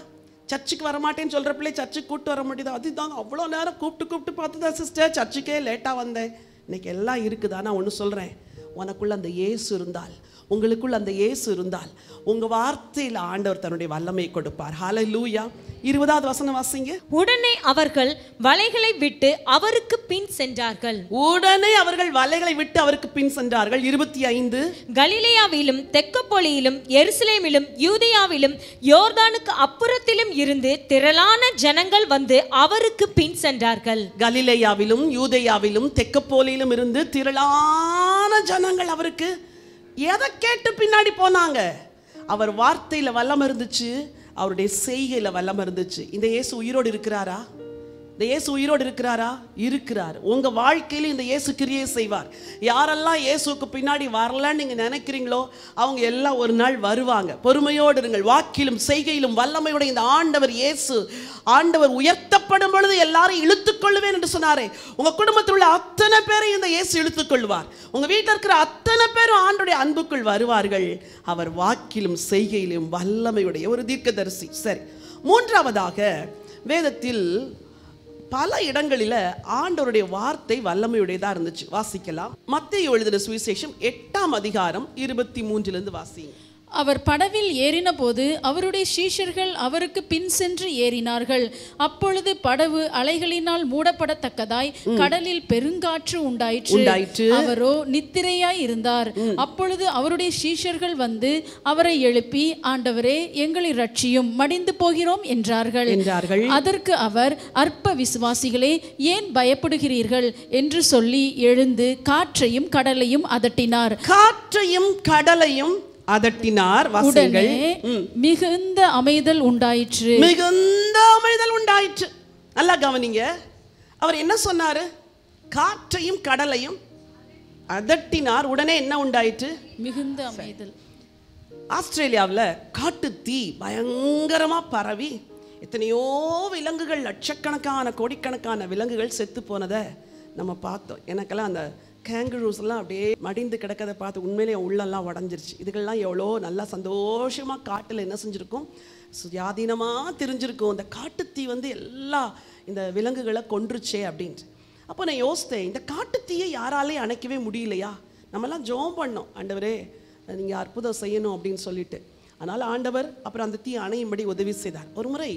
சர்ச்சுக்கு வரமாட்டேன்னு சொல்கிற பிள்ளை சர்ச்சுக்கு கூப்பிட்டு வர முடியுதா? அதுதாங்க, அவ்வளோ நேரம் கூப்பிட்டு பார்த்துதான் சிஸ்டர், சர்ச்சுக்கே லேட்டாக வந்தேன். இன்னைக்கு எல்லாம் இருக்குதா? நான் ஒன்று சொல்கிறேன், உனக்குள்ள அந்த இயேசு இருந்தால், உங்களுக்குள்ள அந்த இயேசு இருந்தால், உங்க வார்த்தையில் ஆண்டவர் தன்னுடைய வல்லமையை கொடுப்பார். ஹல்லேலூயா. 20வது வசனம் வாசிங்க. உடனே அவர்கள் வலைகளை விட்டு அவருக்கு பின் சென்றார்கள். உடனே அவர்கள் வலைகளை விட்டு அவருக்கு பின் சென்றார்கள். 25. கலிலேயாவிலும் தெக்கப்பொலியிலும் எருசலேமிலும் யூதேயாவிலும் யோர்தானுக்கு அப்புறத்திலும் இருந்து திரளான ஜனங்கள் வந்து அவருக்கு பின் சென்றார்கள். கலிலேயாவிலும் யூதேயாவிலும் தெக்கப்பொலியிலும் இருந்து திரளான ஜனங்கள் அவருக்கு எதை கேட்டு பின்னாடி போனாங்க? அவர் வார்த்தையில வல்லமை இருந்துச்சு, அவருடைய செய்கையில வல்லமை இருந்துச்சு. இந்த இயேசு உயிரோடு இருக்கிறாரா? இந்த இயேசு உயிரோடு இருக்கிறாரா? இருக்கிறார். உங்க வாழ்க்கையில இந்த இயேசு கிரியை செய்வார். யாரெல்லாம் இயேசுக்கு பின்னாடி வரலன்னு நீங்க நினைக்கிறீங்களோ அவங்க எல்லாம் ஒரு நாள் வருவாங்க. பொறுமையோடு இருங்கள். வாக்கிலும் செய்கையிலும் வல்லமையோட இந்த ஆண்டவர் இயேசு, ஆண்டவர் உயர்த்தப்படும் பொழுது எல்லாரும் இழுத்துக்கொள்ளுவேன் என்று சொன்னாரே, உங்க குடும்பத்தில் உள்ள அத்தனை பேரையும் இந்த இயேசு இழுத்துக்கொள்வார். உங்க வீட்டில் இருக்கிற அத்தனை பேரும் ஆண்டவருடைய அன்புக்குள் வருவார்கள். அவர் வாக்கிலும் செய்கையிலும் வல்லமையுடைய ஒரு தீர்க்கதரிசி. சரி, மூன்றாவதாக வேதத்தில் பல இடங்களில் ஆண்டவருடைய வார்த்தை வல்லமையுடையதா இருந்துச்சு. வாசிக்கலாம். மத்தேயு எழுதின சுவிசேஷம் 8ஆம் அதிகாரம் 23 வாசிங்க. அவர் படவில் ஏறின போது அவருடைய சீஷர்கள் அவருக்கு பின் சென்று ஏறினார்கள். அப்பொழுது படவு அலைகளினால் மூடப்படத்தக்கதாய் கடலில் பெருங்காற்று உண்டாயிற்று. அவரோ நித்திரையாய் இருந்தார். அப்பொழுது அவருடைய சீஷர்கள் வந்து அவரை எழுப்பி, ஆண்டவரே, எங்களை ரட்சியும், மடிந்து போகிறோம் என்றார்கள். அதற்கு அவர், அற்ப விசுவாசிகளே, ஏன் பயப்படுகிறீர்கள் என்று சொல்லி எழுந்து காற்றையும் கடலையும் அதட்டினார். காற்றையும் கடலையும் அதட்டினார். உடனே மிகுந்த அமைதல் உண்டாயிற்று. மிகுந்த அமைதல் உண்டாயிற்று. நல்லா கவனிங்க. அவர் என்ன சொன்னாரு? காற்றையும் கடலையும் அதட்டினார். உடனே என்ன உண்டாயிற்று? மிகுந்த அமைதல். ஆஸ்திரேலியாவில் காட்டு தீ பயங்கரமா பரவி எத்தனையோ விலங்குகள், லட்சக்கணக்கான கோடிக்கணக்கான விலங்குகள் செத்து போனதை நம்ம பார்த்தோம். எனக்கெல்லாம் அந்த கேங்குரூஸ் எல்லாம் அப்படியே மடிந்து கிடக்கதை பார்த்து உண்மையிலே உள்ளெல்லாம் உடஞ்சிருச்சு. இதுகள்லாம் எவ்வளோ நல்லா சந்தோஷமாக காட்டில் என்ன செஞ்சுருக்கும், சுயாதீனமாக தெரிஞ்சிருக்கும். இந்த காட்டுத்தீ எல்லா இந்த விலங்குகளை கொன்றுச்சே அப்படின்ட்டு. அப்போ நான் யோசித்தேன், இந்த காட்டுத்தீயை யாராலையும் அணைக்கவே முடியலையா? நம்மலாம் ஜெபம் பண்ணோம், ஆண்டவரே நீங்கள் அற்புதம் செய்யணும் அப்படின்னு சொல்லிட்டு. அதனால் ஆண்டவர் அப்புறம் அந்த தீ அணையும்படி உதவி செய்தார். ஒரு முறை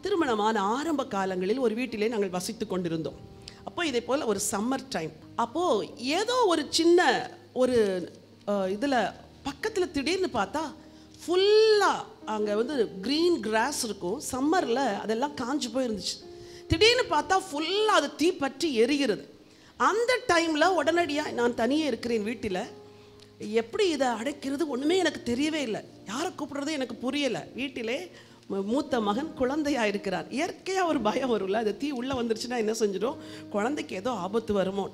திருமணமான ஆரம்ப காலங்களில் ஒரு வீட்டிலே நாங்கள் வசித்து கொண்டிருந்தோம். அப்போ இதே போல் ஒரு சம்மர் டைம். அப்போது ஏதோ ஒரு சின்ன ஒரு இதில் பக்கத்தில் திடீர்னு பார்த்தா ஃபுல்லாக அங்கே க்ரீன் கிராஸ் இருக்கும். சம்மரில் அதெல்லாம் காஞ்சு போயிருந்துச்சு. திடீர்னு பார்த்தா ஃபுல்லாக அது தீ பற்றி எரிகிறது. அந்த டைமில் உடனடியாக நான் தனியே இருக்கிறேன் வீட்டில். எப்படி இதை அடைக்கிறது ஒன்றுமே எனக்கு தெரியவே இல்லை. யாரை கூப்பிடுறது எனக்கு புரியலை. வீட்டிலே மூத்த மகன் குழந்தையாக இருக்கிறார். இயற்கையாக ஒரு பயம் வரும்ல, அது தீ உள்ளே வந்துருச்சுன்னா என்ன செஞ்சிடும், குழந்தைக்கு ஏதோ ஆபத்து வருமோ.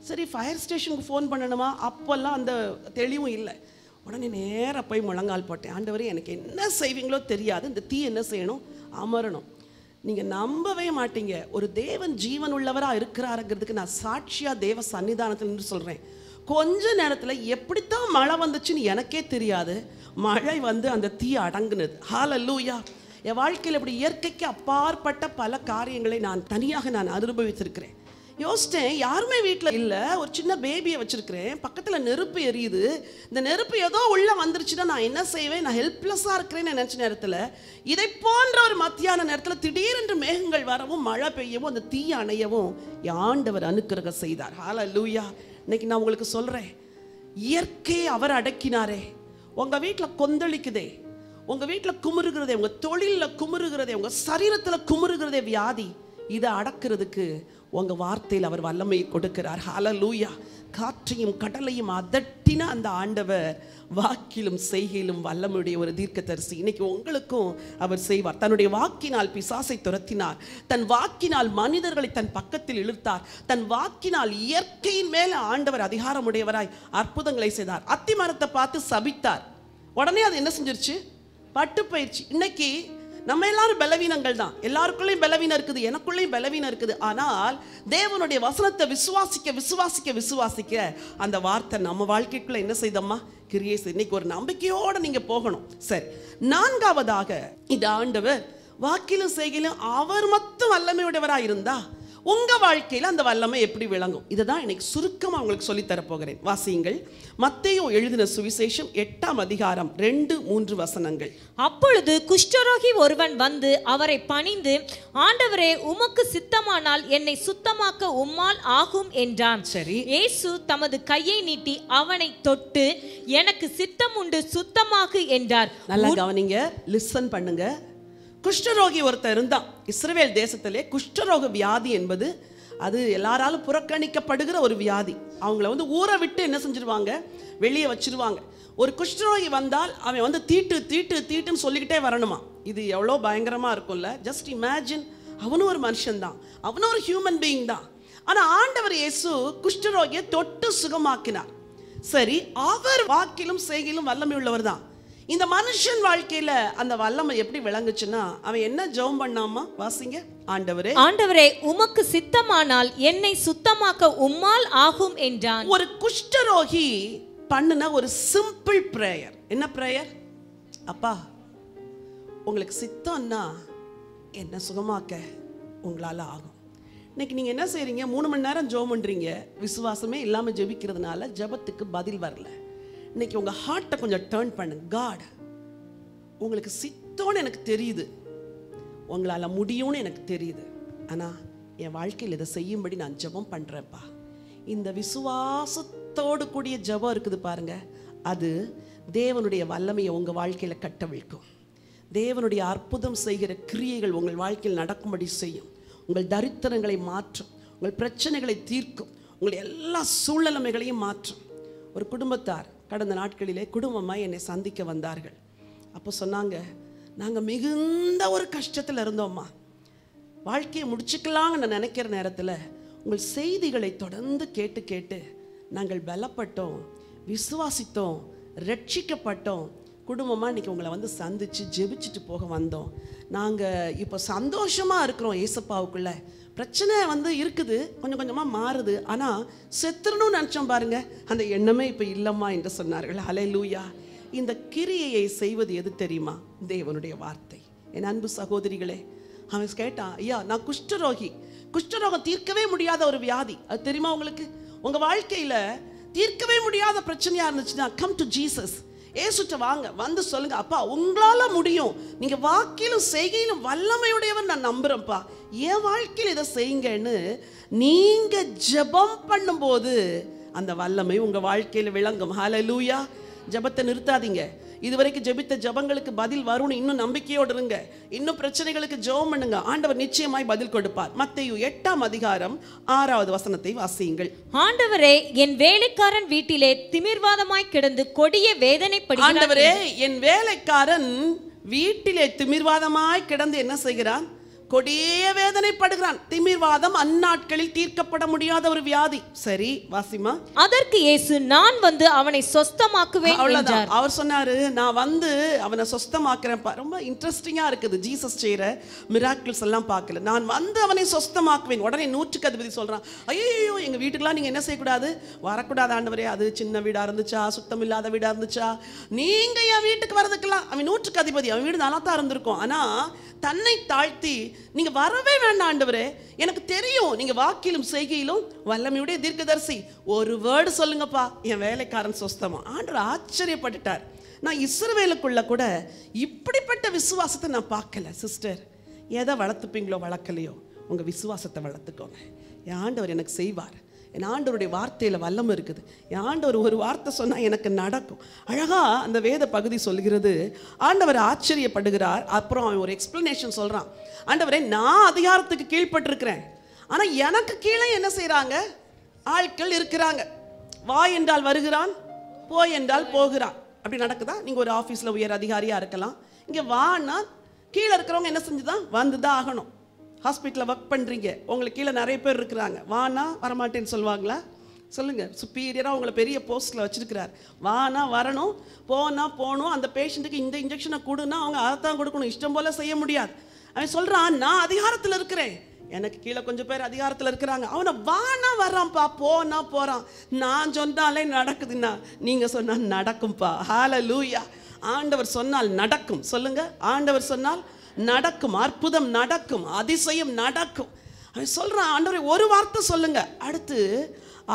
சரி, ஃபயர் ஸ்டேஷனுக்கு ஃபோன் பண்ணணுமா, அப்போல்லாம் அந்த தெளிவும் இல்லை. உடனே நேராக போய் முழங்கால் போட்டேன். ஆண்டவரே, எனக்கு என்ன செய்வீங்களோ தெரியாது, இந்த தீ என்ன செய்யணும், அமரணும். நீங்கள் நம்பவே மாட்டீங்க, ஒரு தேவன் ஜீவன் உள்ளவராக இருக்கிறாருங்கிறதுக்கு நான் சாட்சியாக தேவ சன்னிதானத்தில் நின்று சொல்கிறேன். கொஞ்ச நேரத்தில் எப்படித்தான் மழை வந்துச்சுன்னு எனக்கே தெரியாது, மழை அந்த தீ அடங்குனது. ஹல்லேலூயா. என் வாழ்க்கையில் இப்படி இயற்கைக்கு அப்பாற்பட்ட பல காரியங்களை நான் தனியாக அனுபவித்திருக்கிறேன். யோசித்தேன், யாருமே வீட்டில் இல்லை, ஒரு சின்ன பேபியை வச்சுருக்கிறேன், பக்கத்தில் நெருப்பு எரியுது. இந்த நெருப்பு ஏதோ உள்ளே வந்துருச்சுன்னா நான் என்ன செய்வேன், நான் ஹெல்ப்லெஸ்ஸாக இருக்கிறேன்னு நினச்ச நேரத்தில், இதை போன்ற ஒரு மத்தியான நேரத்தில் திடீரென்று மேகங்கள் வரவும் மழை பெய்யவும் அந்த தீ அணையவும் ஆண்டவர் அனுக்கிரகம் செய்தார். ஹல்லேலூயா. இன்னைக்கு நான் உங்களுக்கு சொல்கிறேன், இயற்கையை அவர் அடக்கினாரே. உங்கள் வீட்டில் கொந்தளிக்குதே, உங்கள் வீட்டில் குமுறுகிறதே, உங்கள் தொழிலில் குமுறுகிறதே, உங்கள் சரீரத்தில் குமுறுகிறதே வியாதி, இதை அடக்கிறதுக்கு உங்கள் வார்த்தையில் அவர் வல்லமையை கொடுக்கிறார். ஹல்லேலூயா. காற்றையும் கடலையும் அதட்டின அந்த ஆண்டவர் வாக்கிலும் செய்கையிலும் வல்லமையுடைய ஒரு தீர்க்கதரிசி. இன்னைக்கு உங்களுக்கும் அவர் செய்வார். தன்னுடைய வாக்கினால் பிசாசை துரத்தினார், தன் வாக்கினால் மனிதர்களை தன் பக்கத்தில் இழுத்தார், தன் வாக்கினால் இயற்கையின் மேல ஆண்டவர் அதிகாரமுடையவராய் அற்புதங்களை செய்தார். அத்தி மரத்தை பார்த்து சபித்தார், உடனே அது என்ன செஞ்சிருச்சு, பட்டு போயிடுச்சு. இன்னைக்கு நம்ம எல்லாரும் பலவீனங்கள் தான், எல்லாருக்குள்ளேயும் பலவீனம் இருக்குது, எனக்குள்ளேயும் பலவீனம் இருக்குது. ஆனால் தேவனுடைய வசனத்தை விசுவாசிக்க விசுவாசிக்க விசுவாசிக்க அந்த வார்த்தை நம்ம வாழ்க்கைக்குள்ள என்ன செய்தம்மா, கிரியை செய்து. இன்னைக்கு ஒரு நம்பிக்கையோடு நீங்க போகணும். சரி, நான்காவதாக இந்த ஆண்டவர் வாக்கிலும் செய்கையிலும் அவர் மட்டும் வல்லமையுடையவராக இருந்தா உங்க வாழ்க்கையில் அந்த வல்லமை எப்படி விளங்கும், இதுதான் இன்னைக்கு சுருக்கமாக உங்களுக்கு சொல்லித்தரப் போகிறேன். வாசியுங்கள். மத்தேயு எழுதின சுவிசேஷம் 8ஆம் அதிகாரம் 2-3 வசனங்கள். அப்பொழுது குஷ்டரோகி ஒருவன் வந்து அவரை பணிந்து, ஆண்டவரே, உமக்கு சித்தமானால் என்னை சுத்தமாக்க உம்மால் ஆகும் என்றான். சரி, இயேசு தமது கையை நீட்டி அவனை தொட்டு, எனக்கு சித்தம் உண்டு, சுத்தமாகு என்றார். நல்லா கவனிங்க, லிசன் பண்ணுங்க. குஷ்டரோகி ஒருத்தர் இருந்தான். இஸ்ரவேல் தேசத்திலே குஷ்டரோக வியாதி என்பது அது எல்லாராலும் புறக்கணிக்கப்படுகிற ஒரு வியாதி. அவங்கள வந்து ஊரை விட்டு என்ன செஞ்சிருவாங்க, வெளியே வச்சிருவாங்க. ஒரு குஷ்டரோகி வந்தால் அவன் வந்து தீட்டு தீட்டு தீட்டுன்னு சொல்லிக்கிட்டே வரணுமா. இது எவ்வளோ பயங்கரமாக இருக்கும்ல. ஜஸ்ட் இமேஜின், அவனும் ஒரு மனுஷன்தான், அவனும் ஒரு ஹியூமன் பீயிங் தான். ஆனால் ஆண்டவர் இயேசு குஷ்டரோகியை தொட்டு சுகமாக்கினார். சரி, அவர் வாக்கிலும் செய்கையிலும் வல்லமை உள்ளவர் தான். இந்த மனுஷன் வாழ்க்கையில அந்த வல்லமை எப்படி விளங்குச்சுன்னா, அவன் என்ன ஜெபம் பண்ணாமா, வாசிங்க. ஆண்டவரே, ஆண்டவரே உமக்கு சித்தமானால் என்னை சுத்தமாக்க உம்மால் ஆகும் என்றான். ஒரு குஷ்டரோகி பண்ணுன ஒரு சிம்பிள் பிரேயர். என்ன பிரேயர்? அப்பா, உங்களுக்கு சித்தம்னா என்ன சுகமாக்க உங்களால ஆகும். இன்னைக்கு நீங்க என்ன செய்றீங்க? 3 மணி நேரம் ஜெபம் பண்றீங்க, விசுவாசமே இல்லாம ஜெபிக்கிறதுனால ஜெபத்துக்கு பதில் வரல. இன்னைக்கு உங்க ஹார்ட்டை கொஞ்சம் டர்ன் பண்ணுங்க. காட், உங்களுக்கு சித்தம்னு எனக்கு தெரியுது, உங்களால முடியும்னு எனக்கு தெரியுது, ஆனா என் வாழ்க்கையில் இதை செய்யும்படி நான் ஜெபம் பண்றேன்ப்பா. இந்த விசுவாசத்தோடு கூடிய ஜெபம் இருக்குது பாருங்க, அது தேவனுடைய வல்லமையை உங்க வாழ்க்கையில கட்டவிழ்க்கும். தேவனுடைய அற்புதம் செய்கிற கிரியைகள் உங்கள் வாழ்க்கையில் நடக்கும்படி செய்யும். உங்கள் தரித்திரங்களை மாற்றும், உங்கள் பிரச்சனைகளை தீர்க்கும், உங்கள் எல்லா சூழ்நிலைமைகளையும் மாற்றும். ஒரு குடும்பத்தார் கடந்த நாட்களிலே குடும்பமாக என்னை சந்திக்க வந்தார்கள். அப்போ சொன்னாங்க, நாங்கள் மிகுந்த ஒரு கஷ்டத்தில் இருந்தோம்மா, வாழ்க்கையை முடிச்சுக்கலாம்னு நான் நினைக்கிற நேரத்தில் உங்கள் செய்திகளை தொடர்ந்து கேட்டு கேட்டு நாங்கள் பலப்பட்டோம், விசுவாசித்தோம், ரட்சிக்கப்பட்டோம். குடும்பமாக இன்றைக்கி உங்களை வந்து சந்தித்து ஜெபிச்சுட்டு போக வந்தோம். நாங்கள் இப்போ சந்தோஷமாக இருக்கிறோம் ஏசப்பாவுக்குள்ள. பிரச்சனை வந்து இருக்குது, கொஞ்சம் கொஞ்சமாக மாறுது, ஆனால் செத்துறணும்னு நினச்சோம் பாருங்க, அந்த எண்ணமே இப்போ இல்லைம்மா என்று சொன்னார்கள். ஹல்லேலூயா. இந்த கிரியையை செய்வது எது தெரியுமா? தேவனுடைய வார்த்தை. என் அன்பு சகோதரிகளே, அவன் கேட்டான், ஐயா நான் குஷ்டரோகி, குஷ்டரோகம் தீர்க்கவே முடியாத ஒரு வியாதி, அது தெரியுமா உங்களுக்கு? உங்கள் வாழ்க்கையில் தீர்க்கவே முடியாத பிரச்சனையாக இருந்துச்சுன்னா கம் டு ஜீசஸ். ஏசுட்ட வாங்க, வந்து சொல்லுங்க, அப்பா உங்களால முடியும், நீங்க வாக்கிலும் செய்கையிலும் வல்லமையுடையவர் நான் நம்புறேன்ப்பா, என் வாழ்க்கையில் இதை செய்யுங்கன்னு நீங்க ஜெபம் பண்ணும்போது அந்த வல்லமை உங்க வாழ்க்கையில விளங்கும். ஹல்லேலூயா. ஜெபத்தை நிறுத்தாதீங்க. இதுவரைக்கும் ஜெபித்த ஜெபங்களுக்கு பதில் வரும்னு இன்னும் நம்பிக்கையோடு இருங்க. இன்னும் பிரச்சனைகளுக்கு ஜெபம் பண்ணுங்க, ஆண்டவர் நிச்சயமாய் பதில் கொடுப்பார். மத்தேயு 8ஆம் அதிகாரம் 6வது வசனத்தை வாசியுங்கள். ஆண்டவரே என் வேலைக்காரன் வீட்டிலே திமிர்வாதமாய் கிடந்து கொடிய வேதனைப்படுகிறான். ஆண்டவரே என் வேலைக்காரன் வீட்டிலே திமிர்வாதமாய் கிடந்து என்ன செய்கிறான்? கொடிய வேதனைப்படுகிறான். திமிர்வாதம் அந்நாட்களில் தீர்க்கப்பட முடியாத ஒரு வியாதி. சரி, வாசிமா. அதற்கு இயேசு, நான் வந்து அவனை சொஸ்தமாக்குவேன் என்றார். அவர் சொன்னாரு, நான் வந்து அவனை சொஸ்தமாக்குறேன். ரொம்ப இன்ட்ரெஸ்டிங்கா இருக்குது ஜீசஸ் செய்யற மிராக்கிள்ஸ் எல்லாம் பார்க்கல. நான் வந்து அவனை சொஸ்தமாக்குவேன். உடனே 100க்கு அதிபதி சொல்றான், ஐயோ எங்க வீட்டுக்கெல்லாம் நீங்க என்ன செய்யக்கூடாது, வரக்கூடாது ஆண்டவரே, அது சின்ன வீடா இருந்துச்சா, சுத்தம் இல்லாத வீடா இருந்துச்சா, நீங்க என் வீட்டுக்கு வரதுக்கெல்லாம். அவன் 100க்கு அதிபதி, அவன் வீடு நல்லா தான் இருந்திருக்கும், ஆனா தன்னை தாழ்த்தி நீங்க வரவே வேண்டாம் ஆண்டவரே, எனக்கு தெரியும் நீங்க வாக்கிலும் செய்கையிலும் வல்லமையுடைய தீர்க்கதரிசி, ஒரு வேர்டு சொல்லுங்கப்பா, என் வேலைக்காரன் சொஸ்தமா. ஆண்டவர் ஆச்சரியப்பட்டுட்டார். நான் இஸ்ரவேலுக்குள்ள கூட இப்படிப்பட்ட விசுவாசத்தை நான் பார்க்கல. சிஸ்டர், எதை வளர்த்துப்பீங்களோ வளர்க்கலையோ உங்க விசுவாசத்தை வளர்த்துக்கோங்க. என் ஆண்டவர் எனக்கு செய்வார். என் ஆண்டவருடைய வார்த்தையில் வல்லம் இருக்குது. என் ஆண்டவர் ஒரு வார்த்தை சொன்னால் எனக்கு நடக்கும். அழகாக அந்த வேத பகுதி சொல்கிறது, ஆண்டவர் ஆச்சரியப்படுகிறார். அப்புறம் அவன் ஒரு எக்ஸ்பிளனேஷன் சொல்கிறான். ஆண்டவரே, நான் அதிகாரத்துக்கு கீழ்பட்டிருக்கிறேன், ஆனால் எனக்கு கீழே என்ன செய்கிறாங்க? ஆட்கள் இருக்கிறாங்க. வா என்றால் வருகிறான், போய் என்றால் போகிறான். அப்படி நடக்குதா? நீங்கள் ஒரு ஆஃபீஸில் உயர் அதிகாரியாக இருக்கலாம், இங்கே வான்னா கீழே இருக்கிறவங்க என்ன செஞ்சுதான் வந்து தான் ஆகணும். ஹாஸ்பிட்டலில் ஒர்க் பண்ணுறீங்க, உங்களுக்கு கீழே நிறைய பேர் இருக்கிறாங்க, வானா வரமாட்டேன்னு சொல்லுவாங்களா? சொல்லுங்கள். சுப்பீரியராக உங்களை பெரிய போஸ்ட்டில் வச்சுருக்கிறார், வானா வரணும், போனா போகணும். அந்த பேஷண்ட்டுக்கு இந்த இன்ஜெக்ஷனை கொடுன்னா அவங்க அதைத்தான் கொடுக்கணும், இஷ்டம் போல் செய்ய முடியாது. அவன் சொல்கிறான், நான் அதிகாரத்தில் இருக்கிறேன், எனக்கு கீழே கொஞ்சம் பேர் அதிகாரத்தில் இருக்கிறாங்க, அவனை வானா வர்றான்ப்பா, போனா போகிறான். நான் சொன்னாலே நடக்குதுன்னா நீங்கள் சொன்னால் நடக்கும்பா. ஹல்லேலூயா. ஆண்டவர் சொன்னால் நடக்கும். சொல்லுங்க, ஆண்டவர் சொன்னால் நடக்கும், அற்புதம் நடக்கும், அதிசயம் நடக்கும். அவன் சொல்றான், ஆண்டவரே ஒரு வார்த்தை சொல்லுங்க. அடுத்து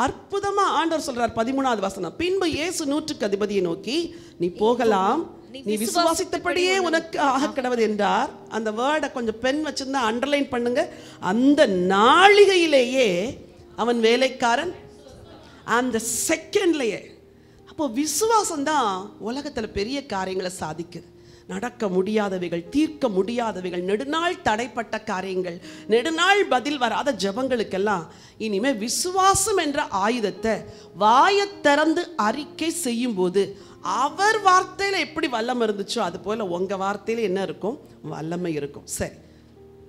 அற்புதமா ஆண்டவர் சொல்றார். 13வது வசனம். பின்பு இயேசு 100க்கு அதிபதியை நோக்கி, நீ போகலாம், நீ விசுவாசித்தபடியே உனக்கு ஆக கடவுது என்றார். அந்த வேர்டை கொஞ்சம் பென் வச்சிருந்தா அண்டர்லைன் பண்ணுங்க. அந்த நாளிகையிலேயே அவன் வேலைக்காரன், அந்த செகண்ட்லேயே. அப்போ விசுவாசம் தான் உலகத்தில் பெரிய காரியங்களை சாதிக்குது. நடக்க முடியாதவைகள், தீர்க்க முடியாதவைகள், நெடுநாள் தடைப்பட்ட காரியங்கள், நெடுநாள் பதில் வராத ஜெபங்களுக்கெல்லாம் இனிமே விசுவாசம் என்ற ஆயுதத்தை வாயைத் திறந்து அறிக்கை செய்யும் போது அவர் வார்த்தையில எப்படி வல்லமை இருந்துச்சோ அது போல உங்க வார்த்தையில என்ன இருக்கும்? வல்லமை இருக்கும். சரி,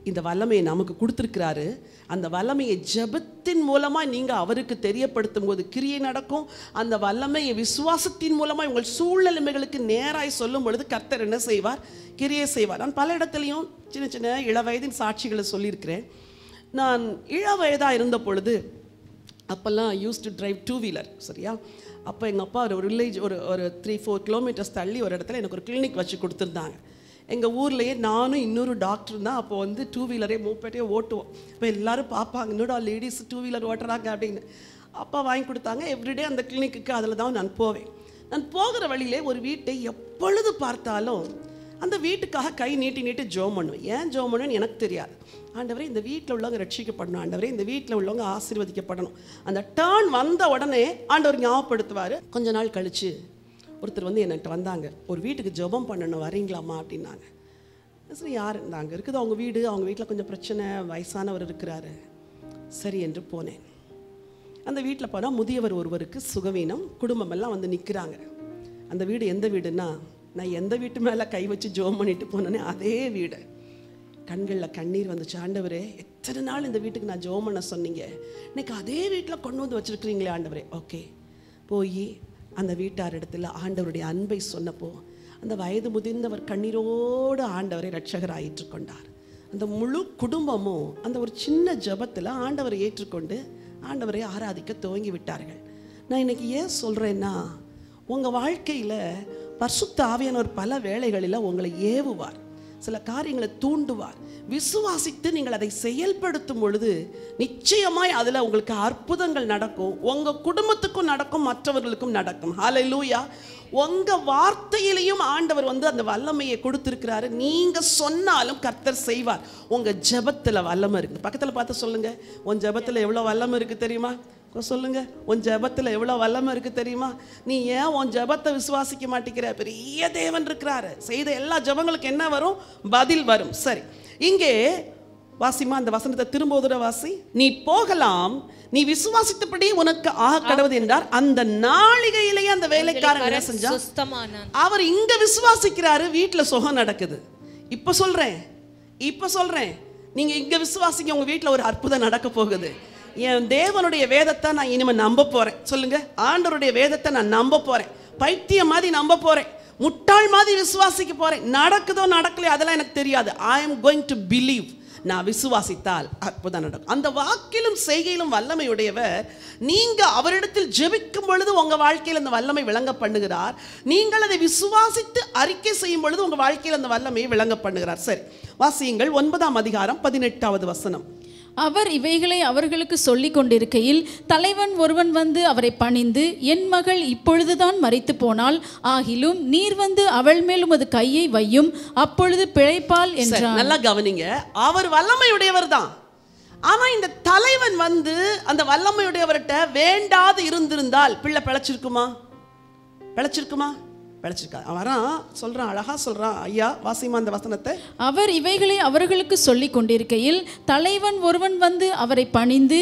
இந்த வல்லமையை நமக்கு கொடுத்துருக்கிறாரு. அந்த வல்லமையை ஜெபத்தின் மூலமாக நீங்கள் அவருக்கு தெரியப்படுத்தும் போது கிரியை நடக்கும். அந்த வல்லமையை விசுவாசத்தின் மூலமாக உங்கள் சூழ்நிலைமைகளுக்கு நேராய் சொல்லும் பொழுது கர்த்தர் என்ன செய்வார்? கிரியை செய்வார். நான் பல இடத்துலையும் சின்ன சின்ன இளவயதின் சாட்சிகளை சொல்லியிருக்கிறேன். நான் இளவயதாக இருந்த பொழுது அப்போல்லாம் யூஸ் டு டிரைவ் 2 வீலர். சரியா? அப்போ எங்கள் அப்பா ஒரு வில்லேஜ் ஒரு 3-4 கிலோமீட்டர்ஸ் தள்ளி ஒரு இடத்துல எனக்கு ஒரு கிளினிக் வச்சு கொடுத்துருந்தாங்க. எங்கள் ஊர்லேயே நானும் இன்னொரு டாக்டர் தான் அப்போ வந்து 2 வீலரே மூப்பேட்டையே ஓட்டுவோம். இப்போ எல்லோரும் பார்ப்பாங்க, இன்னொரு லேடிஸ் 2 வீலர் ஓட்டுறாங்க அப்படின்னு. அப்பா வாங்கி கொடுத்தாங்க. எவ்ரிடே அந்த கிளினிக்கு அதில் தான் நான் போவேன். நான் போகிற வழியிலே ஒரு வீட்டை எப்பொழுது பார்த்தாலும் அந்த வீட்டுக்காக கை நீட்டி ஜெபம் பண்ணுவேன். ஏன் ஜெபம் பண்ணுவேன்னு எனக்கு தெரியாது. ஆண்டவரே இந்த வீட்டில் உள்ளவங்க ரட்சிக்கப்படணும், ஆண்டவரே இந்த வீட்டில் உள்ளவங்க ஆசீர்வதிக்கப்படணும். அந்த டர்ன் வந்த உடனே ஆண்டவர் ஞாபகப்படுத்துவார். கொஞ்ச நாள் கழித்து ஒருத்தர் வந்து என்கிட்ட வந்தாங்க, ஒரு வீட்டுக்கு ஜெபம் பண்ணணும், வரீங்களாம்மா அப்படின்னாங்க. சரி, யார் இருந்தாங்க? இருக்குது அவங்க வீடு, அவங்க வீட்டில் கொஞ்சம் பிரச்சனை, வயசானவர் இருக்கிறாரு. சரி என்று போனேன். அந்த வீட்டில் போனால் முதியவர் ஒருவருக்கு சுகவீனம், குடும்பமெல்லாம் வந்து நிற்கிறாங்க. அந்த வீடு எந்த வீடுன்னா, நான் எந்த வீட்டு மேலே கை வச்சு ஜெபம் பண்ணிட்டு போனேனே அதே வீடு. கண்களில் கண்ணீர் வந்துச்சு. ஆண்டவரே, எத்தனை நாள் இந்த வீட்டுக்கு நான் ஜெபம் பண்ண சொன்னீங்க, இன்னைக்கு அதே வீட்டில் கொண்டு வந்து வச்சுருக்கிறீங்களே ஆண்டவரே. ஓகே, போய் அந்த வீட்டார் இடத்துல ஆண்டவருடைய அன்பை சொன்னப்போ அந்த வயது முதிர்ந்தவர் கண்ணீரோடு ஆண்டவரை இரட்சகராக ஏற்றுக்கொண்டார். அந்த முழு குடும்பமும் அந்த ஒரு சின்ன ஜெபத்தில் ஆண்டவரை ஏற்றுக்கொண்டு ஆண்டவரை ஆராதிக்க துவங்கி விட்டார்கள். நான் இன்னைக்கு ஏன் சொல்கிறேன்னா, உங்கள் வாழ்க்கையில் பரிசுத்த ஆவியானவர் பல வேளைகளில் உங்களை ஏவுவார், சில காரியங்களை தூண்டுவார். விசுவாசித்து நீங்கள் அதை செயல்படுத்தும் பொழுது நிச்சயமாய் அதில் உங்களுக்கு அற்புதங்கள் நடக்கும். உங்கள் குடும்பத்துக்கும் நடக்கும், மற்றவர்களுக்கும் நடக்கும். ஹல்லேலூயா. உங்கள் வார்த்தையிலையும் ஆண்டவர் வந்து அந்த வல்லமையை கொடுத்துருக்கிறாரு. நீங்கள் சொன்னாலும் கர்த்தர் செய்வார். உங்கள் ஜெபத்தில் வல்லமை இருக்குது. பக்கத்தில் பார்த்து சொல்லுங்கள், உன் ஜெபத்தில் எவ்வளோ வல்லமை இருக்குது தெரியுமா? சொல்லுங்க, உன் ஜெபத்தில் எவ்வளோ வல்லமை இருக்குது தெரியுமா? நீ ஏன் உன் ஜெபத்தை விசுவாசிக்க மாட்டேங்கிற? பெரிய தேவன் இருக்கிறாரு. செய்த எல்லா ஜெபங்களுக்கு என்ன வரும்? பதில் வரும். சரி, இங்கே வாசிமா அந்த வசனத்தை திரும்ப வாசி. நீ போகலாம், நீ விசுவாசித்தபடி உனக்கு ஆக கடவுது என்றார். அந்த நாளிகையிலேயே அந்த வேலைக்காரன் என்ன செஞ்சா? அவர் இங்க விசுவாசிக்கிறாரு, வீட்டுல சுகம் நடக்குது. இப்ப சொல்றேன், நீங்க இங்க விசுவாசிங்க, உங்க வீட்டுல ஒரு அற்புதம் நடக்க போகுது. என் தேவனுடைய வேதத்தை நான் இனிமே நம்ப போறேன். சொல்லுங்க, ஆண்டவருடைய வேதத்தை நான் நம்ப போறேன். பைத்தியம் மாதிரி நம்ப போறேன், முட்டாள் மாதிரி விசுவாசிக்க போறேன். நடக்குதோ நடக்கலையோ அதெல்லாம் எனக்கு தெரியாது. I am going to believe. நான் விசுவாசித்தால் அற்புதம் நடக்கும். அந்த வாக்கிலும் செய்கையிலும் வல்லமையுடையவர். நீங்க அவரிடத்தில் ஜெபிக்கும் பொழுது உங்க வாழ்க்கையில் அந்த வல்லமை விளங்க பண்ணுகிறார். நீங்கள் அதை விசுவாசித்து அறிக்கை செய்யும் பொழுது உங்க வாழ்க்கையில் அந்த வல்லமையை விளங்க பண்ணுகிறார். சரி, வாசியுங்கள் 9ஆம் அதிகாரம் 18வது வசனம். அவர் இவைகளை அவர்களுக்கு சொல்லிக் கொண்டிருக்கையில் தலைவன் ஒருவன் வந்து அவரை பணிந்து, என் மகள் இப்பொழுதுதான் மரித்து போனாள், ஆகிலும் நீர் வந்து அவள் மேல் உமது கையை வையும், அப்பொழுது பிழைப்பாள் என்றார். நல்லா கவனிங்க, அவர் வல்லமையுடையவர் தான். ஆனா இந்த தலைவன் வந்து அந்த வல்லமையுடையவர்கிட்ட வேண்டாது இருந்திருந்தால் பிள்ளை பிழைச்சிருக்குமா? அவரான் சொல்றான், அழகா சொல்றான். ஐயா வாசிமா அந்த வசனத்தை. அவர் இவைகளை அவர்களுக்கு சொல்லிக் கொண்டிருக்கையில் தலைவன் ஒருவன் வந்து அவரை பணிந்து,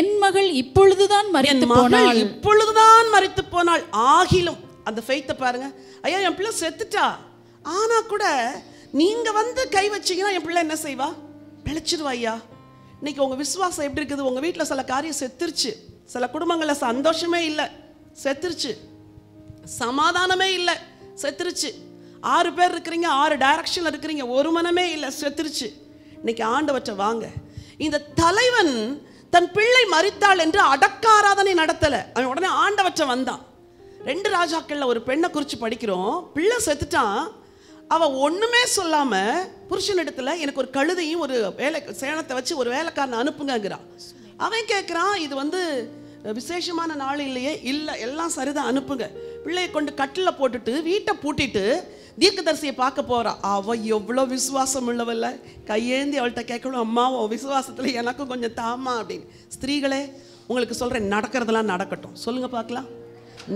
என் மகள் இப்பொழுதுதான் மரித்து போனாள், ஆகிலும் அந்த ஃபெய்த்தை பாருங்க. ஐயா, என் பிள்ளை செத்துட்டா, ஆனா கூட நீங்க வந்து கை வச்சீங்கன்னா என் பிள்ளை என்ன செய்வா? பிழைச்சிருவா. ஐயா, இன்னைக்கு உங்க விசுவாசம் எப்படி இருக்குது? உங்க வீட்டில் சில காரியம் செத்துருச்சு, சில குடும்பங்களில் சந்தோஷமே இல்லை, செத்துருச்சு. சமாதானமே இல்லை, செத்துருச்சு. 6 பேர் இருக்கிறீங்க, 6 டைரக்ஷன்ல இருக்கிறீங்க, ஒரு மனமே இல்லை, செத்துருச்சு. இன்னைக்கு ஆண்டவற்றை வாங்க. இந்த தலைவன் தன் பிள்ளை மரித்தாள் என்று அடக்க ஆராதனை நடத்தல, அவன் உடனே ஆண்டவற்றை வந்தான். 2 ராஜாக்கள்ல ஒரு பெண்ணை குறித்து படிக்கிறோம். பிள்ளை செத்துட்டான், அவ ஒண்ணுமே சொல்லாம புருஷன் இடத்துல எனக்கு ஒரு கழுதையும் ஒரு வேலை சேனத்தை வச்சு ஒரு வேலைக்காரனை அனுப்புங்கிறான். அவன் கேட்கிறான், இது வந்து விசேஷமான நாள் இல்லையே? இல்லை, எல்லாம் சரிதான், அனுப்புங்க. பிள்ளையை கொண்டு கட்டில் போட்டுட்டு வீட்டை பூட்டிட்டு தீர்க்கதரிசியை பார்க்க போறா. அவ எவ்வளோ விசுவாசம் உள்ளவல்ல, கையேந்தி அவள்கிட்ட கேட்கணும், அம்மா உன் விசுவாசத்துல எனக்கும் கொஞ்சம் தாமா அப்படின்னு. ஸ்திரீகளே, உங்களுக்கு சொல்றேன், நடக்கிறதெல்லாம் நடக்கட்டும். சொல்லுங்க பார்க்கலாம்,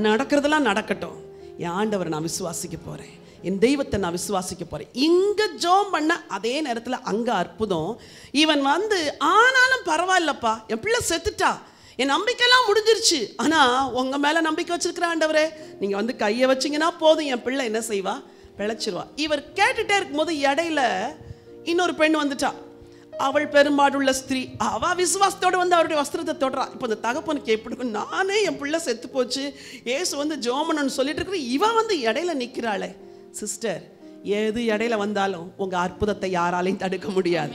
நடக்கிறதெல்லாம் நடக்கட்டும். என் ஆண்டவரை நான் விசுவாசிக்க போகிறேன், என் தெய்வத்தை நான் விசுவாசிக்க போகிறேன். இங்கே ஜோம் பண்ண அதே நேரத்தில் அங்கே அற்புதம். இவன் வந்து ஆனாலும் பரவாயில்லப்பா, என் பிள்ளை செத்துட்டா, என் நம்பிக்கையெல்லாம் முடிஞ்சிருச்சு, ஆனால் உங்கள் மேலே நம்பிக்கை வச்சிருக்கிற ஆண்டவரே, நீங்கள் வந்து கையை வச்சிங்கன்னா போதும், என் பிள்ளை என்ன செய்வா, பிழைச்சிருவா. இவர் கேட்டுகிட்டே இருக்கும்போது இடையில இன்னொரு பெண் வந்துட்டா. அவள் பெரும்பாடுள்ள ஸ்திரீ. அவள் விசுவாசத்தோடு வந்து அவருடைய வஸ்திரத்தை தொடுறா. இப்போ இந்த தகப்பனுக்கு எப்படி, நானே என் பிள்ளை செத்து போச்சு, ஏசு வந்து ஜோமனன்னு சொல்லிட்டு இருக்கிற இவன் வந்து இடையில நிற்கிறாளே. சிஸ்டர், எது இடையில வந்தாலும் உங்கள் அற்புதத்தை யாராலையும் தடுக்க முடியாது.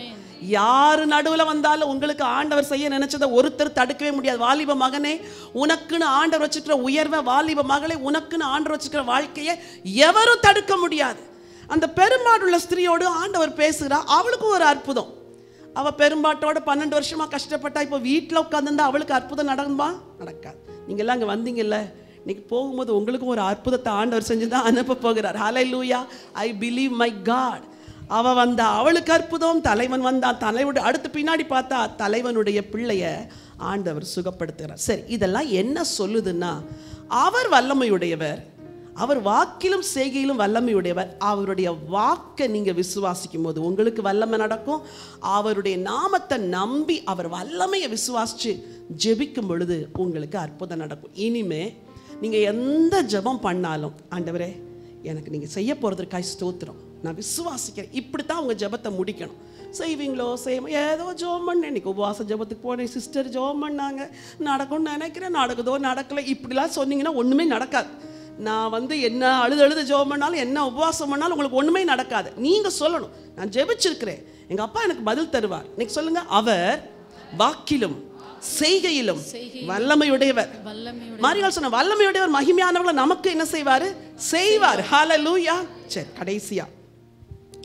யாரு நடுவில் வந்தாலும் உங்களுக்கு ஆண்டவர் செய்ய நினைச்சதை ஒருத்தர் தடுக்கவே முடியாது. வாலிப மகனே, உனக்குன்னு ஆண்டவர் வச்சுக்கிற உயர்வை, வாலிப மகளே, உனக்குன்னு ஆண்டவர் வச்சுக்கிற வாழ்க்கையை எவரும் தடுக்க முடியாது. அந்த பெரும்பாடுள்ள ஸ்திரீயோடு ஆண்டவர் பேசுகிறா. அவளுக்கும் ஒரு அற்புதம். அவள் பெரும்பாட்டோட 12 வருஷமாக கஷ்டப்பட்டா. இப்போ வீட்டில் உட்காந்துருந்தா அவளுக்கு அற்புதம் நடக்குமா? நடக்காது. நீங்கள்லாம் அங்கே வந்தீங்கல்ல, இன்னைக்கு போகும்போது உங்களுக்கும் ஒரு அற்புதத்தை ஆண்டவர் செஞ்சு தான் அனுப்ப போகிறார். ஹல்லேலூயா, ஐ பிலீவ் மை காட். அவள் வந்தா, அவளுக்கு அற்புதம். தலைவன் வந்தான், தலைவனுடைய அடுத்து பின்னாடி பார்த்தா தலைவனுடைய பிள்ளைய ஆண்டவர் சுகப்படுத்துகிறார். சரி, இதெல்லாம் என்ன சொல்லுதுன்னா, அவர் வல்லமையுடையவர், அவர் வாக்கிலும் செய்கையிலும் வல்லமையுடையவர். அவருடைய வாக்கை நீங்கள் விசுவாசிக்கும் போது உங்களுக்கு வல்லமை நடக்கும். அவருடைய நாமத்தை நம்பி அவர் வல்லமையை விசுவாசித்து ஜெபிக்கும் பொழுது உங்களுக்கு அற்புதம் நடக்கும். இனிமே நீங்கள் எந்த ஜெபம் பண்ணாலும், ஆண்டவரே எனக்கு நீங்கள் செய்ய போகிறதுக்காய் ஸ்தோத்திரம், நான் விசுவாசிக்கிறேன், இப்படித்தான் உங்கள் ஜெபத்தை முடிக்கணும். செய்வீங்களோ செய்ய ஏதோ ஜோம் பண்ணேன், இன்னைக்கு உபவாச ஜெபத்துக்கு போனேன் சிஸ்டர், ஜோம் பண்ணாங்க, நடக்கும்னு நினைக்கிறேன், நடக்குதோ நடக்கலை, இப்படிலாம் சொன்னீங்கன்னா ஒன்றுமே நடக்காது. நான் வந்து என்ன அழுது ஜெபம் பண்ணாலும், என்ன உபவாசம் பண்ணாலும் உங்களுக்கு ஒன்றுமே நடக்காது. நீங்கள் சொல்லணும், நான் ஜெபிச்சிருக்கிறேன், எங்கள் அப்பா எனக்கு பதில் தருவார். இன்னைக்கு சொல்லுங்க, அவர் வாக்கிலும் செய்கையிலும் வல்லமையுடையவர். மாரியாள் சொன்ன வல்லமையுடையவர், மகிமையானவர்களை நமக்கு என்ன செய்வார், செய்வார். ஹல்லேலூயா. சரி, கடைசியா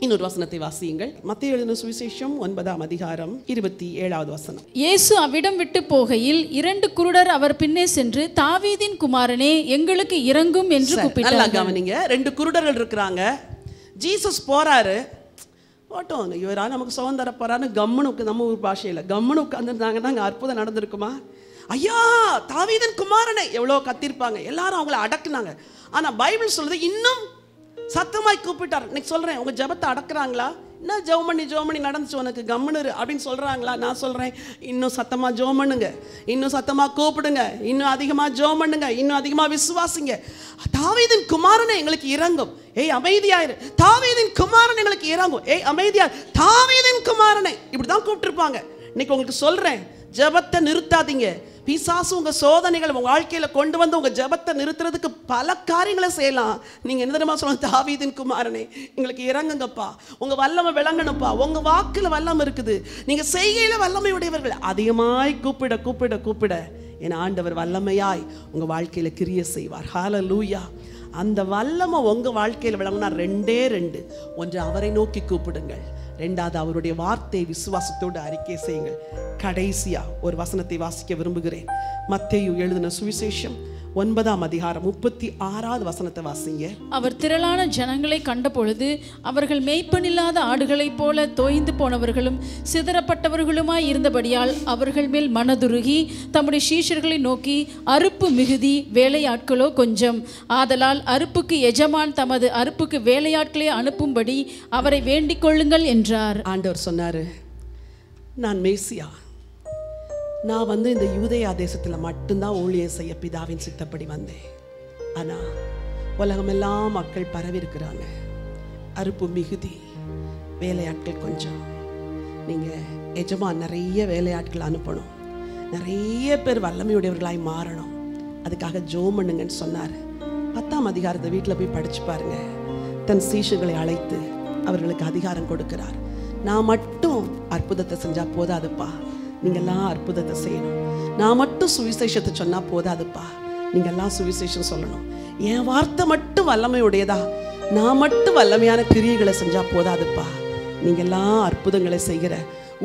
இன்னொரு வசனத்தை வாசியுங்கள். மத்தேயு எழுதின சுவிசேஷம் 9ஆம் அதிகாரம் 27வது வசனம். இயேசு அவ்விடம் விட்டு போகையில் 2 குருடர் அவர் பின்னே சென்று, தாவீதின் குமாரனே எங்களுக்கு இரங்கும் என்று கூப்பிட்டார்கள். நல்லா கவனிங்க, 2 குருடர்கள் இருக்கிறாங்க. ஜீசஸ் போறாரு, போட்டோம், இவரா நமக்கு சுகம் தர போறான்னு கம்முனுக்கு, நம்ம ஊர் பாஷையில் கம்முனு உட்காந்துருந்தாங்கன்னா அங்கே அற்புதம் நடந்திருக்குமா? ஐயா தாவீதின் குமாரனே எவ்வளோ கத்திருப்பாங்க, எல்லாரும் அவங்கள அடக்குனாங்க. ஆனால் பைபிள் சொல்லுது இன்னும் சத்தமாய் கூப்பிட்டார். இன்னைக்கு சொல்கிறேன், உங்கள் ஜெபத்தை அடக்குறாங்களா? என்ன ஜெபமணி நடந்துச்சு உனக்கு, கம்முனு அப்படின்னு சொல்கிறாங்களா? நான் சொல்கிறேன், இன்னும் சத்தமாக ஜெபம் பண்ணுங்க, இன்னும் சத்தமாக கூப்பிடுங்க, இன்னும் அதிகமாக ஜெபம் பண்ணுங்க, இன்னும் அதிகமாக விசுவாசிங்க. தாவீதின் குமாரனை எங்களுக்கு இறங்கும், ஏய் அமைதியாயிரு, தாவீதின் குமாரன் எங்களுக்கு இறங்கும், ஏய் அமைதியார், தாவீதின் குமாரனை, இப்படி தான் கூப்பிட்டுருப்பாங்க. இன்னைக்கு உங்களுக்கு சொல்கிறேன், ஜெபத்தை நிறுத்தாதீங்க. பிசாசு உங்கள் சோதனைகள் உங்கள் வாழ்க்கையில் கொண்டு வந்து உங்கள் ஜெபத்தை நிறுத்துறதுக்கு பல காரியங்களை செய்யலாம். நீங்கள் என்ன தெரியுமா சொல்லணும், தாவீதின் குமாரனே எங்களுக்கு இறங்குங்கப்பா, உங்கள் வல்லமை விளங்கணும்ப்பா, உங்கள் வாக்கில் வல்லமை இருக்குது, நீங்கள் செய்கையில் வல்லமை உடையவர்கள், அதிகமாய் கூப்பிட கூப்பிட கூப்பிட என் ஆண்டவர் வல்லமையாய் உங்கள் வாழ்க்கையில் கிரியை செய்வார். ஹல்லேலூயா. அந்த வல்லமை உங்கள் வாழ்க்கையில் விளங்கினா 2 ஒன்று அவரை நோக்கி கூப்பிடுங்கள், 2வது அவருடைய வார்த்தை விசுவாசத்தோடு அறிக்கை செய்யுங்கள். கடைசியா ஒரு வசனத்தை வாசிக்க விரும்புகிறேன். மத்தேயு எழுதின சுவிசேஷம் 9ஆம் அதிகாரம் 36வது வசனத்தை வாசிங்க. அவர் திரளான ஜனங்களை கண்டபொழுது அவர்கள் மேய்ப்பனில்லாத ஆடுகளைப் போல தோய்ந்து போனவர்களும் சிதறப்பட்டவர்களுமாய் இருந்தபடியால் அவர்கள் மேல் மனதுருகி தம்முடைய சீஷர்களை நோக்கி, அறுப்பு மிகுதி, வேலையாட்களோ கொஞ்சம், ஆதலால் அறுப்புக்கு எஜமான் தமது அறுப்புக்கு வேலையாட்களை அனுப்பும்படி அவரை வேண்டிக் கொள்ளுங்கள் என்றார். ஆண்டவர் சொன்னாரு, நான் மேசியா, நான் வந்து இந்த யூதேயா தேசத்தில் மட்டும்தான் ஊழியம் செய்ய பிதாவின் சித்தப்படி வந்தேன். ஆனால் உலகமெல்லாம் மக்கள் பரவி இருக்கிறாங்க, அறுப்பு மிகுதி, வேலையாட்கள் கொஞ்சம். நீங்கள் எஜமான் நிறைய வேலையாட்கள் அனுப்பணும், நிறைய பேர் வல்லமையுடையவர்களாய் மாறணும், அதுக்காக ஜெபம் பண்ணுங்கன்னு சொன்னார். 10ஆம் அதிகாரத்தை வீட்டில் போய் படிச்சு பாருங்க. தன் சீஷர்களை அழைத்து அவர்களுக்கு அதிகாரம் கொடுக்கிறார். நான் மட்டும் அற்புதத்தை செஞ்சால் போதாதுப்பா, நீங்கள்லாம் அற்புதத்தை செய்யணும். நான் மட்டும் சுவிசேஷத்தை சொன்னால் போதாதுப்பா, நீங்கள்லாம் சுவிசேஷம் சொல்லணும். என் வார்த்தை மட்டும் வல்லமை உடையதா, நான் மட்டும் வல்லமையான கிரியைகளை செஞ்சால் போதாதுப்பா, நீங்கள்லாம் அற்புதங்களை செய்கிற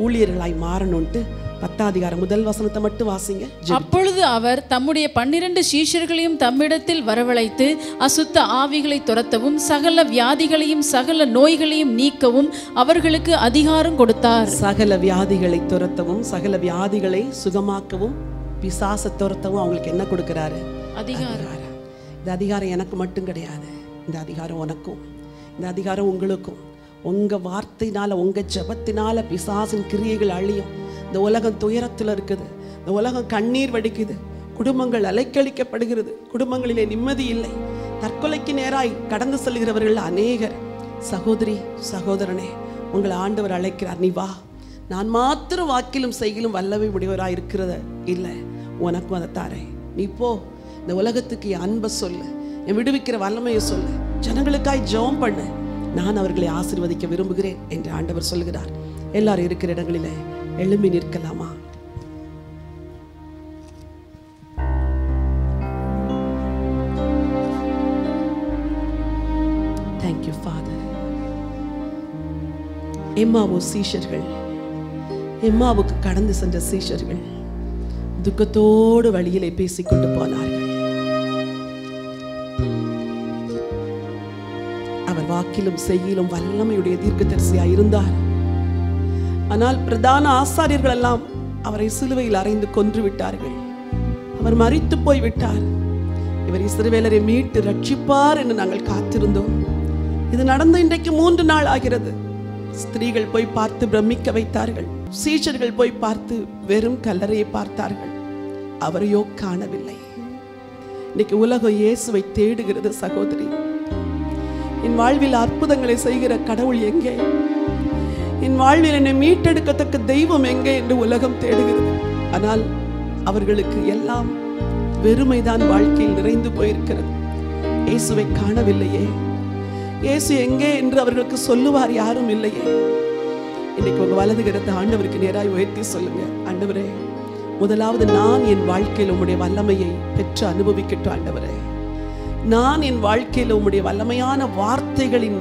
ஊழியர்களாய் மாறணும்ட்டு 10ஆம் அதிகாரம் 1 வசனத்தை மட்டும் வாசிங்க. அப்பொழுது அவர் தம்முடைய 12 சீஷர்களையும் தம்மிடத்தில் வரவழைத்து அசுத்த ஆவிகளை துரத்தவும் சகல வியாதிகளையும் சகல நோய்களையும் நீக்கவும் அவர்களுக்கு அதிகாரம் கொடுத்தார். சகல வியாதிகளை துரத்தவும் சகல வியாதிகளை சுகமாக்கவும் பிசாசை துரத்தவும் அவங்களுக்கு என்ன கொடுக்கிறாரு? அதிகாரம். இந்த அதிகாரம் எனக்கு மட்டும் கிடையாது, இந்த அதிகாரம் உனக்கும், இந்த அதிகாரம் உங்களுக்கும். உங்கள் வார்த்தையினால், உங்கள் ஜெபத்தினால பிசாசின் கிரியைகள் அழியும். இந்த உலகம் துயரத்தில் இருக்குது, இந்த உலகம் கண்ணீர் வடிக்குது, குடும்பங்கள் அலைக்கழிக்கப்படுகிறது, குடும்பங்களிலே நிம்மதி இல்லை, தற்கொலைக்கு நேராய் கடந்து செல்கிறவர்கள் அநேகர். சகோதரி சகோதரனே, உங்களை ஆண்டவர் அழைக்கிறார். நீ வா, நான் மாத்திரம் வாக்கிலும் செய்கிலும் வல்லமை உடையவராக இருக்கிறத இல்லை, உனக்கும் அதை தாரேன். நீ போ, இந்த உலகத்துக்கு என் அன்பை சொல்லு, என் விடுவிக்கிற வல்லமையை சொல்லு, ஜனங்களுக்காய் ஜெபம் பண்ணு, நான் அவர்களை ஆசீர்வதிக்க விரும்புகிறேன் என்று ஆண்டவர் சொல்கிறார். எல்லாரும் இருக்கிற இடங்களில் எழும்பி நிற்கலாமா? Thank you, Father. எம்மாவு சீஷர்கள், எம்மாவுக்கு கடந்து சென்ற சீஷர்கள் துக்கத்தோடு வழியிலே பேசிக்கொண்டு போனார்கள். அவர் வாக்கிலும் செய்யிலும் வல்லமையுடைய தீர்க்கதரிசியாய் இருந்தார். ஆனால் பிரதான ஆசாரியர்கள் எல்லாம் அவரை சிலுவையில் அறைந்து கொன்று விட்டார்கள். அவர் மரித்து போய் விட்டார். இவர் இஸ்ரவேலரை மீட்டு ரட்சிப்பார் என்று நாங்கள் காத்திருந்தோம். இது நடந்து இன்றைக்கு 3 நாள் ஆகிறது. ஸ்திரீகள் போய் பார்த்து பிரமிக்க வைத்தார்கள், சீஷர்கள் போய் பார்த்து வெறும் கல்லறையை பார்த்தார்கள், அவரையோ காணவில்லை. இன்னைக்கு உலகம் இயேசுவை தேடுகிறது. சகோதரி, என் வாழ்வில் அற்புதங்களை செய்கிற கடவுள் எங்கே, என் வாழ்வில் என்னை மீட்டெடுக்கத்தக்க தெய்வம் எங்கே என்று உலகம் தேடுகிறது. ஆனால் அவர்களுக்கு எல்லாம் வெறுமைதான் வாழ்க்கையில் நிறைந்து போயிருக்கிறது. இயேசுவை காணவில்லையே, இயேசு எங்கே என்று அவர்களுக்கு சொல்லுவார் யாரும் இல்லையே. இன்னைக்கு உங்க வலது கரத்தை ஆண்டவருக்கு நேராய் உயர்த்தி சொல்லுங்க. ஆண்டவரே, முதலாவது நான் என் வாழ்க்கையில் உம்முடைய வல்லமையை பெற்று அனுபவிக்கட்டும். ஆண்டவரே, நான் என் வாழ்க்கையில் உம்முடைய வல்லமையான வார்த்தைகளின்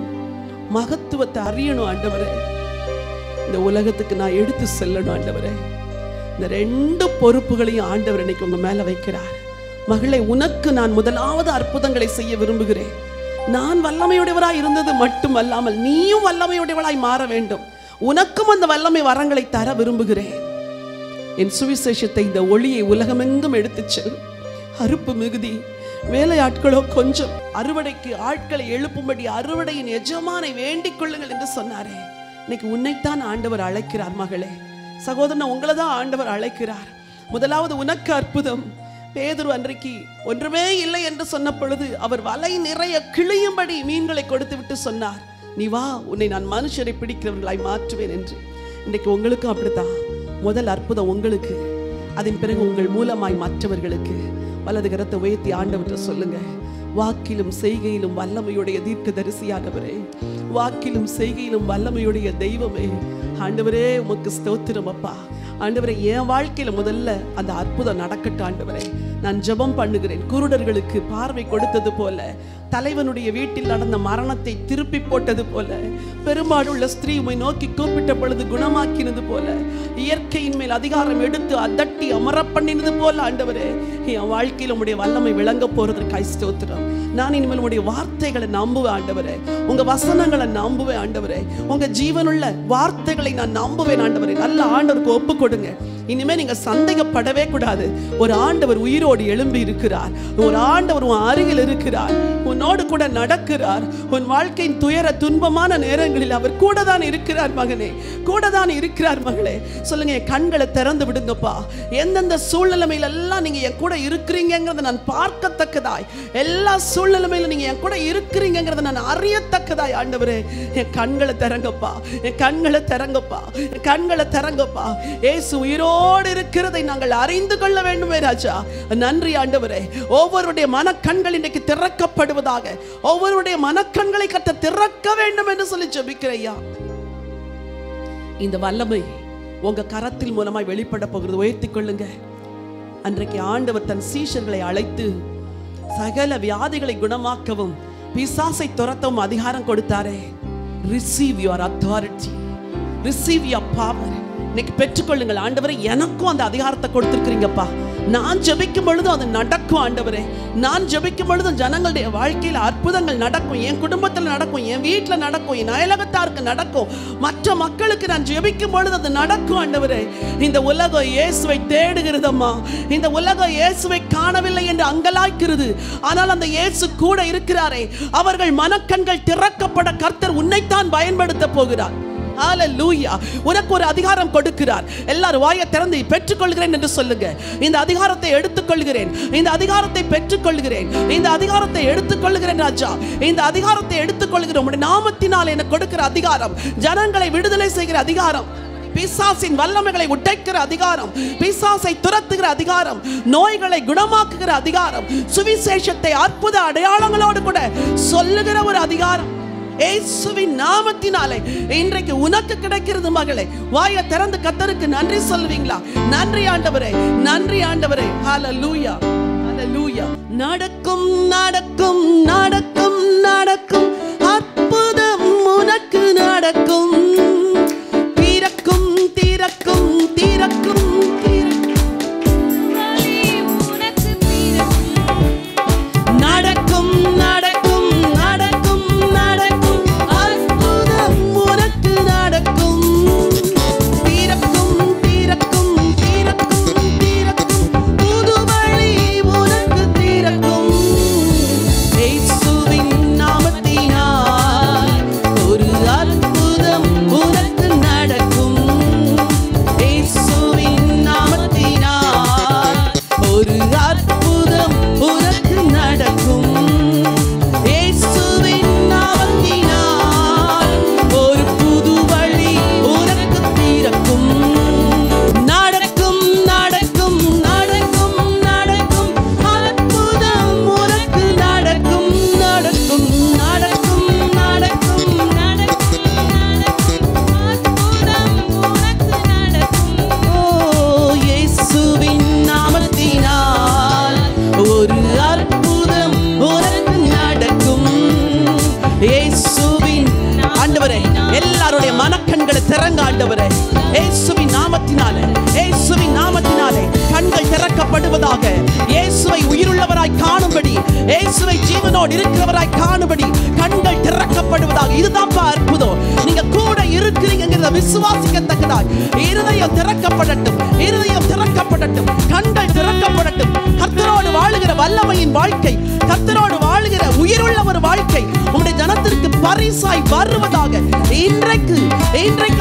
மகத்துவத்தை அறியணும். ஆண்டவரே, இந்த உலகத்துக்கு நான் எடுத்து செல்லணும். ஆண்டவரே, இந்த 2 பொறுப்புகளையும் ஆண்டவர் இன்னைக்கு உங்க மேல வைக்கிறார். மகளே, உனக்கு நான் முதலாவது அற்புதங்களை செய்ய விரும்புகிறேன். நான் வல்லமையுடையவராய் இருந்தது மட்டுமல்லாமல் நீயும் வல்லமையுடையவளாய் மாற வேண்டும். உனக்கும் அந்த வல்லமை வரங்களை தர விரும்புகிறேன். என் சுவிசேஷத்தை, இந்த ஒளியை உலகமெங்கும் எடுத்துச் செல். அறுப்பு மிகுதி, வேலையாட்களோ கொஞ்சம், அறுவடைக்கு ஆட்களை எழுப்பும்படி அறுவடையின் எஜமானை வேண்டிக் கொள்ளுங்கள் என்று சொன்னாரே. இன்னைக்கு உன்னைத்தான் ஆண்டவர் அழைக்கிறார். மகளே, சகோதரன், உங்களை தான் ஆண்டவர் அழைக்கிறார். முதலாவது உனக்கு அற்புதம். பேதுரு அன்றைக்கு ஒன்றுமே இல்லை என்று சொன்ன பொழுது அவர் வலை நிறைய கிழியும்படி மீன்களை கொடுத்து விட்டு சொன்னார், நீ வா, உன்னை நான் மனுஷரை பிடிக்கிறவர்களாய் மாற்றுவேன் என்று. இன்றைக்கு உங்களுக்கும் அப்படித்தான். முதல் அற்புதம் உங்களுக்கு, அதன் பிறகு உங்கள் மூலமாய் மற்றவர்களுக்கு. வலது கரத்தை உயர்த்தி ஆண்டவர்கிட்ட சொல்லுங்க, வாக்கிலும் செய்கையிலும் வல்லமையுடைய தீர்க்கதரிசியானவரே, வாக்கிலும் செய்கையிலும் வல்லமையுடைய தெய்வமே, ஆண்டவரே உமக்கு ஸ்தோத்திரம் அப்பா. ஆண்டவரே, என் வாழ்க்கையில முதல்ல அந்த அற்புதம் நடக்கட்டும். ஆண்டவரே, நான் ஜெபம் பண்ணுகிறேன். குருடர்களுக்கு பார்வை கொடுத்தது போல, தலைவனுடைய வீட்டில் நடந்த மரணத்தை திருப்பி போட்டது போல, பெரும்பாலுள்ள ஸ்திரீ உம்மை நோக்கி கூப்பிட்ட பொழுது குணமாக்கினது போல, இயற்கையின் மேல் அதிகாரம் எடுத்து அதட்டி அமர பண்ணினது போல, ஆண்டவரே என் வாழ்க்கையில் உம்முடைய வல்லமை விளங்க போறதற்காய் ஸ்தோத்திரம். நான் இனிமேல் உம்முடைய வார்த்தைகளை நம்புவேன். ஆண்டவரே, உங்க வசனங்களை நம்புவேன். ஆண்டவரே, உங்க ஜீவனுள்ள வார்த்தைகளை நான் நம்புவேன். ஆண்டவரே, நல்ல ஆண்டவருக்கு ஒப்பு கொடுங்க. இனிமே நீங்க சந்தேகப்படவே கூடாது. ஒரு ஆண்டவர் உயிரோடு எழும்பி இருக்கிறார். ஒரு ஆண்டவர் உன் அருகில் இருக்கிறார், உன்னோடு கூட நடக்கிறார். உன் வாழ்க்கையின் துயர துன்பமான நேரங்களில் அவர் கூட தான் இருக்கிறார். மகனே, கூட தான் இருக்கிறார். மகளே, சொல்லுங்க, என் கண்களை திறந்து விடுங்கப்பா. எந்தெந்த சூழ்நிலைமையில எல்லாம் நீங்க என் கூட இருக்கிறீங்கிறத நான் பார்க்கத்தக்கதாய், எல்லா சூழ்நிலைமையில நீங்க என் கூட இருக்கிறீங்கிறத நான் அறியத்தக்கதாய், ஆண்டவரே என் கண்களை திறங்கப்பா, என் கண்களை திறங்கப்பா, என் கண்களை திறங்கப்பா. இயேசு உயிரோடு இருக்கிறதை நாங்கள் அறிந்து கொள்ள வேண்டுமே ராஜா. நன்றி ஆண்டவரே. ஒவ்வொருடைய மனக்கண்கள் இன்றைக்கு திறக்கப்படுவதாக, ஒவ்வொருடைய மனக்கண்களை கத்த திறக்க வேண்டும் என்று சொல்லி ஜெபிக்கிறையா. இந்த வல்லமை உங்க கரத்தில் மூலமாய் வெளிப்பட போகிறது. உயர்த்திக் கொள்ளுங்க. அன்றைக்கு ஆண்டவர் தன் சீஷர்களை அழைத்து சகல வியாதிகளை குணமாக்கவும் பிசாசை துரத்தவும் அதிகாரம் கொடுத்தாரே. Receive your authority, receive your power. இன்னைக்கு பெற்றுக்கொள்ளுங்கள். ஆண்டவரே, எனக்கும் அந்த அதிகாரத்தை கொடுத்திருக்கிறீங்கப்பா. நான் ஜெபிக்கும் பொழுது அது நடக்கும் ஆண்டவரே. நான் ஜெபிக்கும் பொழுது ஜனங்களுடைய வாழ்க்கையில் அற்புதங்கள் நடக்கும், என் குடும்பத்தில் நடக்கும், என் வீட்டில் நடக்கும், என் அயலகத்தாருக்கு நடக்கும், மற்ற மக்களுக்கு நான் ஜெபிக்கும் பொழுது அது நடக்கும் ஆண்டவரே. இந்த உலகம் இயேசுவை தேடுகிறதம்மா. இந்த உலகம் இயேசுவை காணவில்லை என்று அங்கலாய்க்கிறது. ஆனால் அந்த இயேசு கூட இருக்கிறாரே. அவர்கள் மனக்கண்கள் திறக்கப்பட கர்த்தர் உன்னைத்தான் பயன்படுத்த போகிறார். ஹalleluya. உனக்கு ஒரு அதிகாரம் கொடுக்கிறார். எல்லாரும் வாயை திறந்து பெற்றுக்கொள்கிறேன் என்று சொல்லுங்க. இந்த அதிகாரத்தை எடுத்துக்கொள்கிறேன், இந்த அதிகாரத்தை பெற்றுக்கொள்கிறேன், இந்த அதிகாரத்தை எடுத்துக்கொள்கிறேன் ராஜா. இந்த அதிகாரத்தை எடுத்துக்கொள்கிறேன். உம்முடைய நாமத்தினால் எனக்கு கொடுக்கிற அதிகாரம், ஜனங்களை விடுதலை செய்கிற அதிகாரம், பிசாசின் வல்லமைகளை உடைக்கிற அதிகாரம், பிசாசை துரத்துகிற அதிகாரம், நோய்களை குணமாக்குகிற அதிகாரம், சுவிசேஷத்தை அற்புத அடையாளங்களோடு கூட சொல்லுகிற ஒரு அதிகாரம் இயேசுவின் நாமத்தினாலே இன்றைக்கு உனக்கு கிடைக்கிறது மகளே. வாயை திறந்து கர்த்தருக்கு நன்றி சொல்வீங்களா? நன்றி ஆண்டவரே, நன்றி ஆண்டவரே. ஹalleluya, ஹalleluya. நடக்கும் நடக்கும் நடக்கும் நடக்கும் அற்புதம் உனக்கு நடக்கும். தீரக்கும் தீரக்கும் தீரக்கும் நடக்கும் நடக்கும் நடக்கும் நடக்கும் அற்புதம் உனக்கு நடக்கும். தீரக்கும் தீரக்கும் தீரக்கும் தீரக்கும் புது வழி உனக்கு தீரக்கும். இயேசுவின் நாமத்தினால் ஒரு அற்புதம் உனக்கு நடக்கும். இயேசுவின் நாமத்தினால் ஒரு அற்புதம் உனக்கு நடக்கும். இயேசுவின் நாமத்தினால் ஒரு புது வழி உனக்கு திறக்கும். நடக்கும் நடக்கும் நடக்கும் நடக்கும் அற்புதம் உனக்கு நடக்கும். நடக்கும் நடக்கும் நடக்கும் நடக்கும் அற்புதம் உனக்கு நடக்கும். ஓ இயேசுவின் நாமத்தினால் ஒரு அற்புதம் உனக்கு நடக்கும். இயேசுவின் ஆண்டவரே, எல்லாருடைய மனக்கண்களை திறங்க ஆண்டவரே. இயேசுவின் நாமத்தினாலே, இயேசுவின் நாமத்தினாலே கண்கள் திறக்கப்படுவதாக. இயேசுவை உயிருள்ளவராய் காணும்படி, இயேசுவை ஜீவனோடு இருக்கிறவராய் காணும்படி கண்கள் திறக்கப்படுவதாக. இதுதான் அற்புதம். நீங்க கூட இருக்கிறீங்கிறத விசுவாசிக்கத்தக்கதாய் இருதயம் திறக்கப்படட்டும், இருதயம் திறக்கப்படட்டும், கண்கள் திறக்கப்படட்டும். கர்த்தரோடு வாழுகிற வல்லமையின் வாழ்க்கை, கர்த்தரோடு வாழுகிற உயிருள்ள ஒரு வாழ்க்கை உம்முடைய ஜனத்திற்கு பரிசாய் வருவதாக. இன்றைக்கு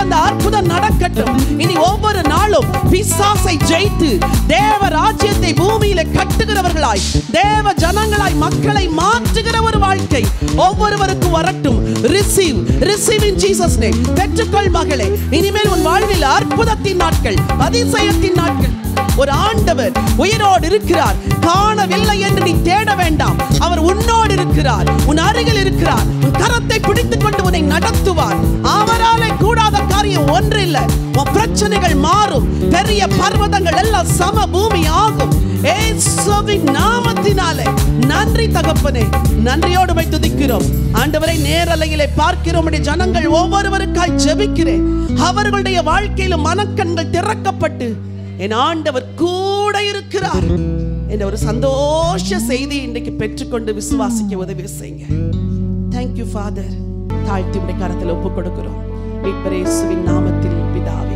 அந்த அற்புதம் நடக்கட்டும். இனி ஒவ்வொரு நாளும் பிசாசை ஜெயித்து தேவ ராஜ்யத்தை பூமியில கட்டுகிறவர்களாய், தேவ ஜனங்களாய் மக்களை மாற்றுகிற ஒரு வாழ்க்கை ஒவ்வொருவருக்கும் வரட்டும். Receive receive in Jesus name. பெற்றுக்கொள் மகளே. இனிமேல் உன் வாழ்வில் அற்புதத்தின் நாட்கள், அதிசயத்தின் நாட்கள். ஒரு ஆண்டவர் உயிரோடு இருக்கிறார். காணவில்லை என்று நீ தேட வேண்டாம். அவர் உன்னோடு இருக்கிறார், உன் அருகில் இருக்கிறார். உன் கரத்தை பிடித்துக் கொண்டு உன்னை நடத்துவார். அவராலே கூடாத காரியம் ஒன்றில்லை. உன் பிரச்சனைகள் மாறும். பெரிய பர்வதங்கள் எல்லாம் சம பூமி ஆகும். இயேசுவின் நாமத்தினாலே நன்றி தகப்பனே. நன்றியோடு வை துதிக்கிறோம் ஆண்டவரை. நேரலையிலே பார்க்கிறோம் ஜனங்கள் ஒவ்வொருவருக்காய் ஜெபிக்கிறேன். அவர்களுடைய வாழ்க்கையிலும் மனக்கண்கள் திறக்கப்பட்டு என் ஆண்டவர் கூட இருக்கிறார் என்ற ஒரு சந்தோஷ செய்தி இன்றைக்கு பெற்றுக்கொண்டு விசுவாசிக்க உதவி செய்யுங்க. Thank you father. தாழ்த்தி உடைய கரத்தில் ஒப்புக் கொடுக்கிறோம் மீட்பர் இயேசுவின் நாமத்தில் பிதாவே.